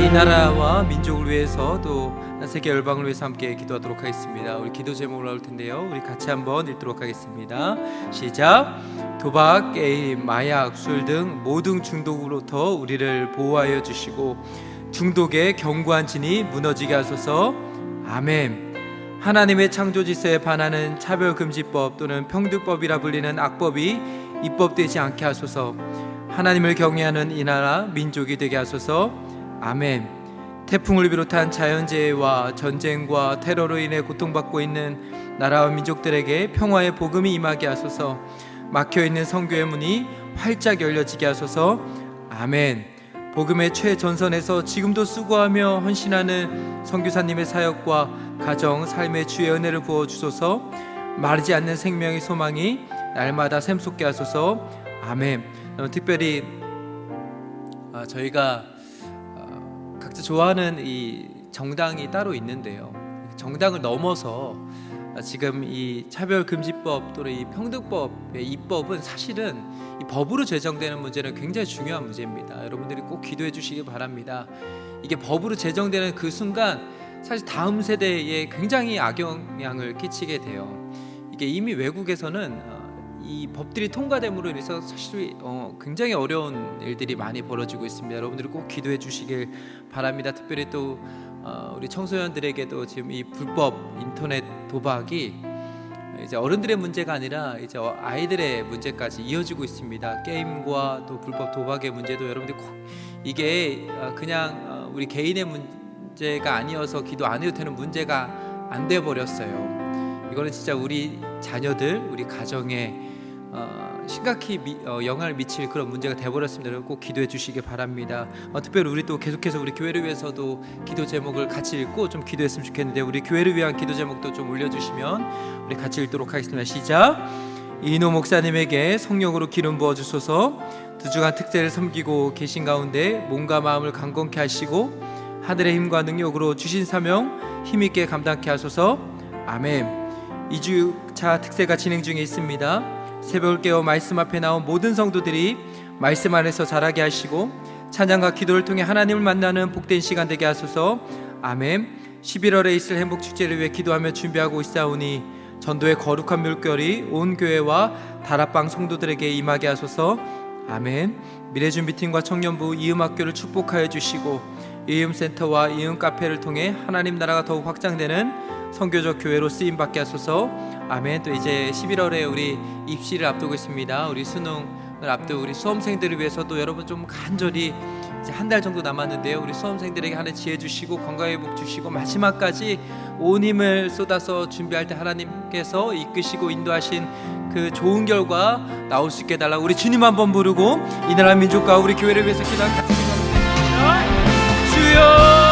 이 나라와 민족을 위해서 또 세계 열방을 위해서 함께 기도하도록 하겠습니다. 우리 기도 제목을 나올 텐데요. 우리 같이 한번 읽도록 하겠습니다. 시작. 도박, 게임, 마약, 술 등 모든 중독으로부터 우리를 보호하여 주시고 중독의 견고한 진이 무너지게 하소서. 아멘. 하나님의 창조 질서에 반하는 차별금지법 또는 평등법이라 불리는 악법이 입법되지 않게 하소서. 하나님을 경외하는 이 나라 민족이 되게 하소서. 아멘. 태풍을 비롯한 자연재해와 전쟁과 테러로 인해 고통받고 있는 나라와 민족들에게 평화의 복음이 임하게 하소서. 막혀있는 선교의 문이 활짝 열려지게 하소서. 아멘. 복음의 최전선에서 지금도 수고하며 헌신하는 선교사님의 사역과 가정, 삶의 주의 은혜를 부어주소서. 마르지 않는 생명의 소망이 날마다 샘솟게 하소서. 아멘. 특별히 저희가 각자 좋아하는 이 정당이 따로 있는데요. 정당을 넘어서 지금 이 차별금지법 또는 이 평등법의 입법은 사실은 이 법으로 제정되는 문제는 굉장히 중요한 문제입니다. 여러분들이 꼭 기도해 주시기 바랍니다. 이게 법으로 제정되는 그 순간 사실 다음 세대에 굉장히 악영향을 끼치게 돼요. 이게 이미 외국에서는 이 법들이 통과됨으로 인해서 사실 굉장히 어려운 일들이 많이 벌어지고 있습니다. 여러분들이 꼭 기도해 주시길 바랍니다. 특별히 또 우리 청소년들에게도 지금 이 불법 인터넷 도박이 이제 어른들의 문제가 아니라 이제 아이들의 문제까지 이어지고 있습니다. 게임과 또 불법 도박의 문제도 여러분들 꼭 이게 그냥 우리 개인의 문제가 아니어서 기도 안 해도 되는 문제가 안 돼 버렸어요. 이거는 진짜 우리 자녀들, 우리 가정에 심각히 영향을 미칠 그런 문제가 돼버렸습니다. 여러분 꼭 기도해 주시기 바랍니다. 특별히 우리 또 계속해서 우리 교회를 위해서도 기도 제목을 같이 읽고 좀 기도했으면 좋겠는데 우리 교회를 위한 기도 제목도 좀 올려주시면 우리 같이 읽도록 하겠습니다. 시작. 이인호 목사님에게 성령으로 기름 부어주소서. 두 주간 특세를 섬기고 계신 가운데 몸과 마음을 강건케 하시고 하늘의 힘과 능력으로 주신 사명 힘있게 감당케 하소서. 아멘. 2주차 특세가 진행 중에 있습니다. 새벽을 깨워 말씀 앞에 나온 모든 성도들이 말씀 안에서 자라게 하시고 찬양과 기도를 통해 하나님을 만나는 복된 시간 되게 하소서. 아멘. 11월에 있을 행복축제를 위해 기도하며 준비하고 있사오니 전도의 거룩한 물결이 온 교회와 다락방 성도들에게 임하게 하소서. 아멘. 미래준비팀과 청년부 이음학교를 축복하여 주시고 이음센터와 이음카페를 통해 하나님 나라가 더욱 확장되는 선교적 교회로 쓰임받게 하소서. 아멘. 또 이제 11월에 우리 입시를 앞두고 있습니다. 우리 수능을 앞두고 우리 수험생들을 위해서도 여러분 좀 간절히 이제 한 달 정도 남았는데요. 우리 수험생들에게 하나님 지혜 주시고 건강의 복 주시고 마지막까지 온 힘을 쏟아서 준비할 때 하나님께서 이끄시고 인도하신 그 좋은 결과 나올 수 있게 해달라고 우리 주님 한번 부르고 이 나라 민족과 우리 교회를 위해서 기도하는 같이 기도합니다. 주여.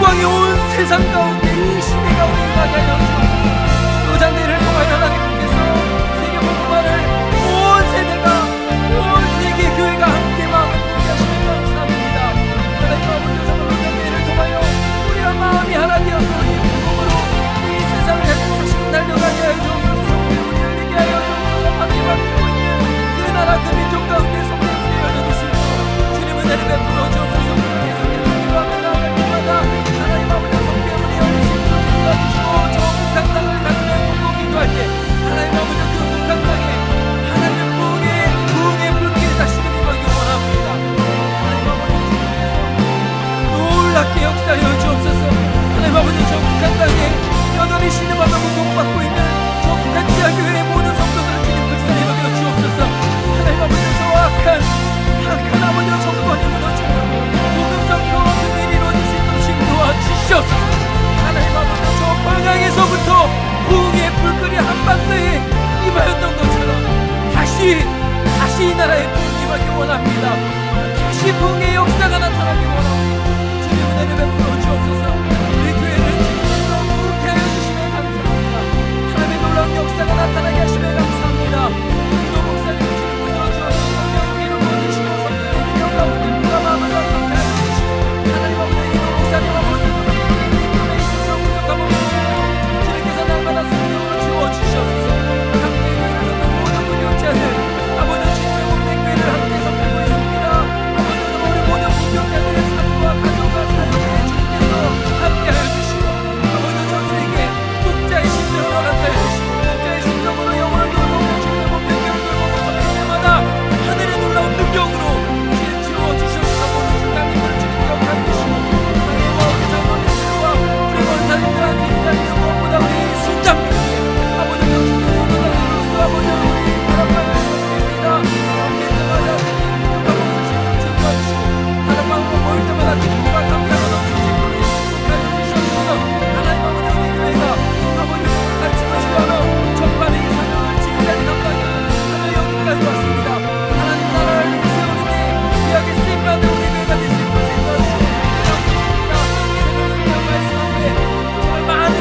영광이 온 세상 가운데 이 시대 가운데 임하게 하여 주옵소서. 요잔대를 통하여 하나님께서 세계 복음화를 온 세대가 온 세계 교회가 함께 마음을 공개하시며 감사합니다. 하나님 아버지 정말 요잔대를 통하여 우리와 마음이 하나 되어서 이 복음으로 이 세상을 행복하시고 달려가게 하여 주옵소서. 성령을 열리게 하여 주옵소서. 하나님 앞에 있는 그 나라 그 민족 가운데 성령을 열려주시고 주님은 내리 베풀어 주옵소서. 하나님 아버지 성경을 열리시고 도와주시고 저 북한 땅을 가슴에 묻고 기도할 때 하나님 아버지 그 북한 땅에 하나님의 부흥의 불길이 다시 임하기 원합니다. 하나님 아버지 놀랍게 역사하여 주옵소서. 하나님 아버지 저 북한 땅에 여전히 신음하며 고통받고 있는 저 북한 지하교회의 모든 성도들을 주님 불쌍히 여겨 주옵소서. 하나님 아버지 저 악한 아버지와 정권이 무너지고 복음성도 그들이 이루어질 수 있도록 도와주시옵소서. 하나님 아버지 저 광야에서부터 부흥의 불길이 한반도에 임하였던 것처럼 다시 이 나라에 부흥이 임하기 원합니다. 다시 부흥의 역사가 나타나기 원합니다. 주님 은혜를 베풀어 주옵소서. 우리 교회를 주님께서 부흥케 하여 주시면 감사합니다. 하나님의 놀라운 역사가 나타나게 하시면 감사합니다. 기도 목사님 주님 붙들어 주옵소서. 성령을 이루어 주시고 성령의 능력 가운데 누가 마음을 감사케 하여 주시고 하나님 아버지 기도 목사님 아버지 주님께서 날마다 성령으로 주어주시옵소서. 함께 교회에서 모든 부교자들 아버지 주님의 몸된 교회를 함께 섬기고 있습니다. 아버지 우리 모든 부교자들의 삶과 가정과 사역에 주님께서 함께하여 주시고 아버지 저들에게 독자의 심정을 허락하여 주시고 독자의 심정으로 영혼을 돌보고 주님의 몸된 교회를 돌보고 섬길 때마다 하늘의 놀라운 능력으로 주님 지어주셔서 모든 중간님을 주님 기억하여 주시고 하나님 아버지 장로님들과 우리 권사님들한테 인자리는 무엇보다 우리 순장님께 아버지 당신의 선호자로서 아버지 우리 바람만을 드립니다. 함께 때마다 주님 기억하고 주시고 다른 마음으로 모일 때마다 기쁨과 감사가 넘치시고 축복하여 주시옵소서. 하나님 아버지 우리 교회가 아버지 가르침을 시도하며 전반의 이 사명을 지금까지 감당하여 여기까지 왔습니다. 하나님 나라를 세우는 데 귀하게 쓰임받는 우리 교회가 되실 것을 인도하시옵소서. 새로운 말씀 앞에 정말 많은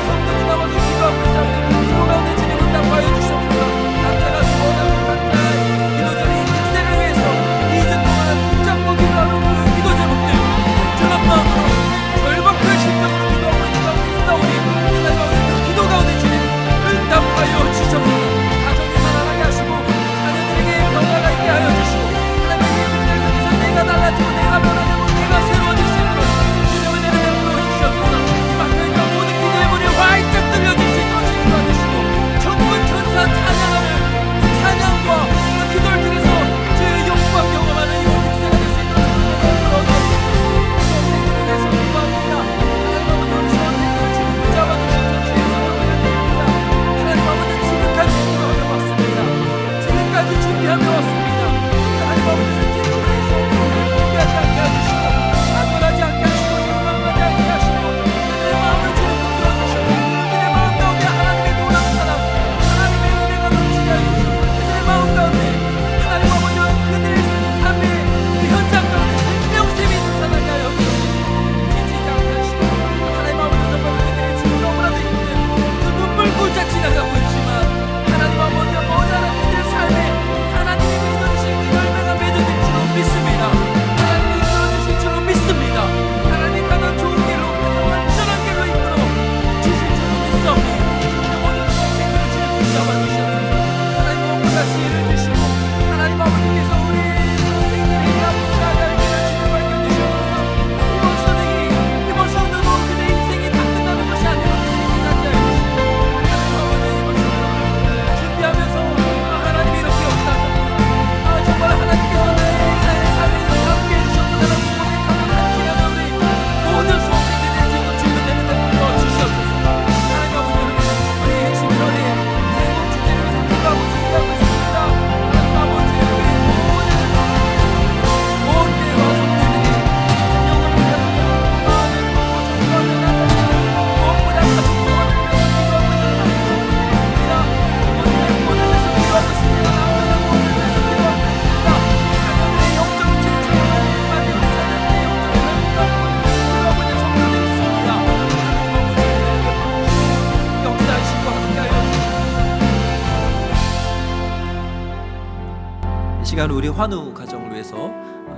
시간 우리 환우 가정을 위해서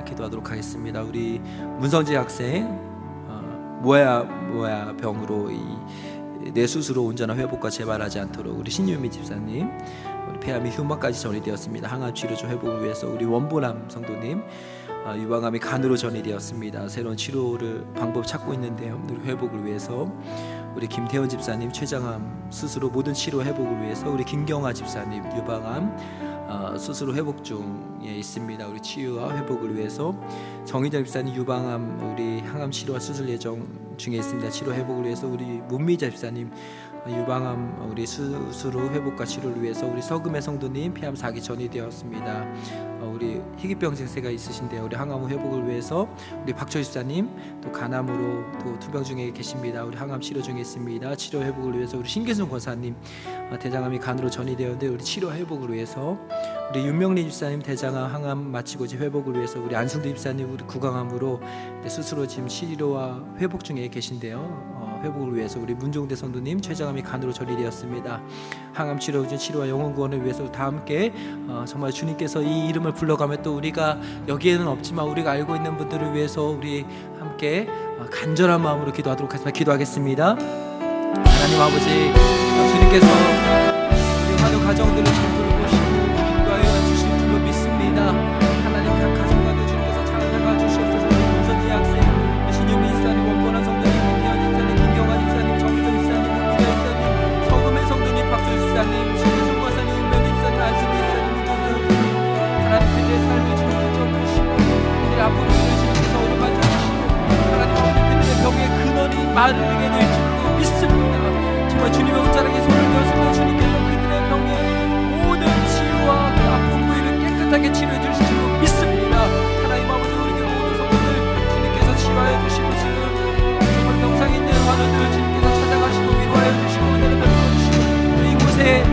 기도하도록 하겠습니다. 우리 문성재 학생 모야 병으로 뇌 수술로 온전한 회복과 재발하지 않도록 우리 신유미 집사님, 우리 폐암이 흉막까지 전이되었습니다. 항암 치료 좀 회복을 위해서 우리 원보람 성도님, 유방암이 간으로 전이되었습니다. 새로운 치료를 방법 찾고 있는데요. 우리 회복을 위해서 우리 김태원 집사님 췌장암 수술 후 모든 치료 회복을 위해서 우리 김경아 집사님 유방암 수술 후 회복 중에 있습니다. 우리 치유와 회복을 위해서 정희정 집사님 유방암 우리 항암 치료와 수술 예정 중에 있습니다. 치료 회복을 위해서 우리 문미자 집사님 유방암 우리 수술 후 회복과 치료를 위해서 우리 서금의 성도님 폐암 4기 전이되었습니다. 우리 희귀병 증세가 있으신데요. 우리 항암 후 회복을 위해서 우리 박철 집사님 또 간암으로 또 투병 중에 계십니다. 우리 항암 치료 중에 있습니다. 치료 회복을 위해서 우리 신계순 권사님 대장암이 간으로 전이되었는데 우리 치료 회복을 위해서 우리 윤명리 집사님 대장암 항암 마치고 이제 회복을 위해서 우리 안승도 집사님 우리 구강암으로 수술 후 지금 치료와 회복 중에 계신데요. 회복을 위해서 우리 문종대 성도님 췌장암이 간으로 전이되었습니다. 항암 치료 치료와 영혼 구원을 위해서 다 함께 정말 주님께서 이 이름을 불러가며 또 우리가 여기에는 없지만 우리가 알고 있는 분들을 위해서 우리 함께 간절한 마음으로 기도하도록 하겠습니다. 기도하겠습니다. 하나님 아버지, 주님께서 우리 환우 가정들을 잘 돌보시고 인도하여 주실 줄로 믿습니다. 하나님 각 가정가도 주님께서 잘 나가 주시옵소서. 문선지 학생, 신유미 집사님, 원권한 성도님, 김태현 집사님, 김경아 집사님, 정희정 집사님, 문미자 집사님, 서금의 성도님, 박수 집사님, 신혜순 권사님, 은명 집사님, 안승기 집사님, 문종대 집사님, 하나님 그들의 삶을 주님께서 주시고 그들의 아픔을 주님께서 오른만 주시고 하나님 아버지 그들의 병의 근원이 마르게 될 줄로 믿습니다. 정말 주님의 옷자락에 손을 대었습니다. 주님께서 그들의 병의 모든 치유와 그 아픈 부위를 깨끗하게 치료해 주실 줄로 믿습니다. 하나님 아버지 우리 교회 모든 성도들 주님께서 치유하여 주시고 지금 정말 병상 있는 환우들 주님께서 찾아가시고 위로하여 주시고 은혜를 베풀어 주시고 이곳에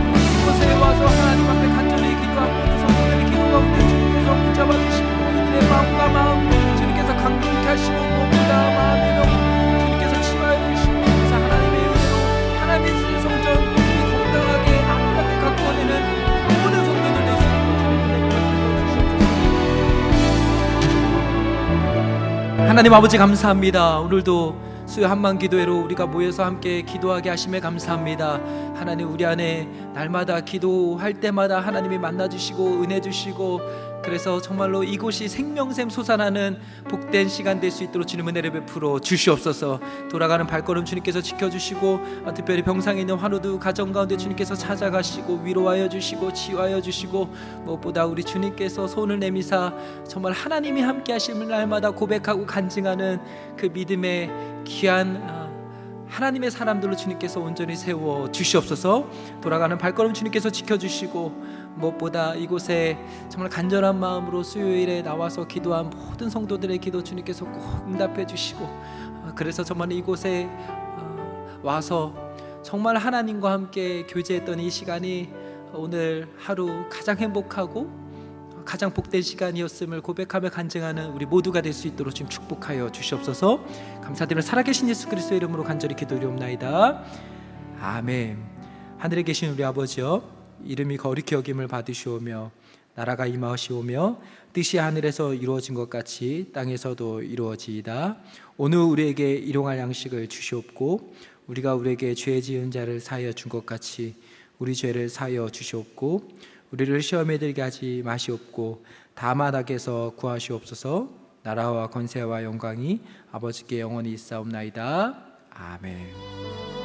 와서 하나님 앞에 간절히 기도하고 있는 성도들의 기도 가운데 주님께서 붙잡아 주시고 이들의 마음과 마음 주님께서 강건케 하시고 무엇보다 마음의 병 주님께서 치유하여 주시고 그래서 하나님의 은혜로 하나님의 성전 건강하게 아름답게 가꾸어내는 모든 성도들 되시고 하나님 아버지 감사합니다. 오늘도 수요 한만 기도회로 우리가 모여서 함께 기도하게 하심에 감사합니다. 하나님 우리 안에 날마다 기도할 때마다 하나님이 만나주시고 은혜 주시고 그래서 정말로 이곳이 생명샘 솟아나는 복된 시간 될 수 있도록 주님 은혜를 베풀어 주시옵소서. 돌아가는 발걸음 주님께서 지켜주시고 특별히 병상에 있는 환우들 가정 가운데 주님께서 찾아가시고 위로하여 주시고 치유하여 주시고 무엇보다 우리 주님께서 손을 내미사 정말 하나님이 함께 하심을 날마다 고백하고 간증하는 그 믿음의 귀한 하나님의 사람들로 주님께서 온전히 세워 주시옵소서. 돌아가는 발걸음 주님께서 지켜주시고 무엇보다 이곳에 정말 간절한 마음으로 수요일에 나와서 기도한 모든 성도들의 기도 주님께서 꼭 응답해 주시고 그래서 정말 이곳에 와서 정말 하나님과 함께 교제했던 이 시간이 오늘 하루 가장 행복하고 가장 복된 시간이었음을 고백하며 간증하는 우리 모두가 될 수 있도록 지금 축복하여 주시옵소서. 감사드리며 살아계신 예수 그리스도의 이름으로 간절히 기도드리옵나이다. 아멘. 하늘에 계신 우리 아버지여, 이름이 거룩히 여김을 받으시오며 나라가 임하시오며 뜻이 하늘에서 이루어진 것 같이 땅에서도 이루어지이다. 오늘 우리에게 일용할 양식을 주시옵고 우리가 우리에게 죄 지은 자를 사하여 준 것 같이 우리 죄를 사하여 주시옵고 우리를 시험에 들게 하지 마시옵고 다만 악에서 구하시옵소서. 나라와 권세와 영광이 아버지께 영원히 있사옵나이다. 아멘.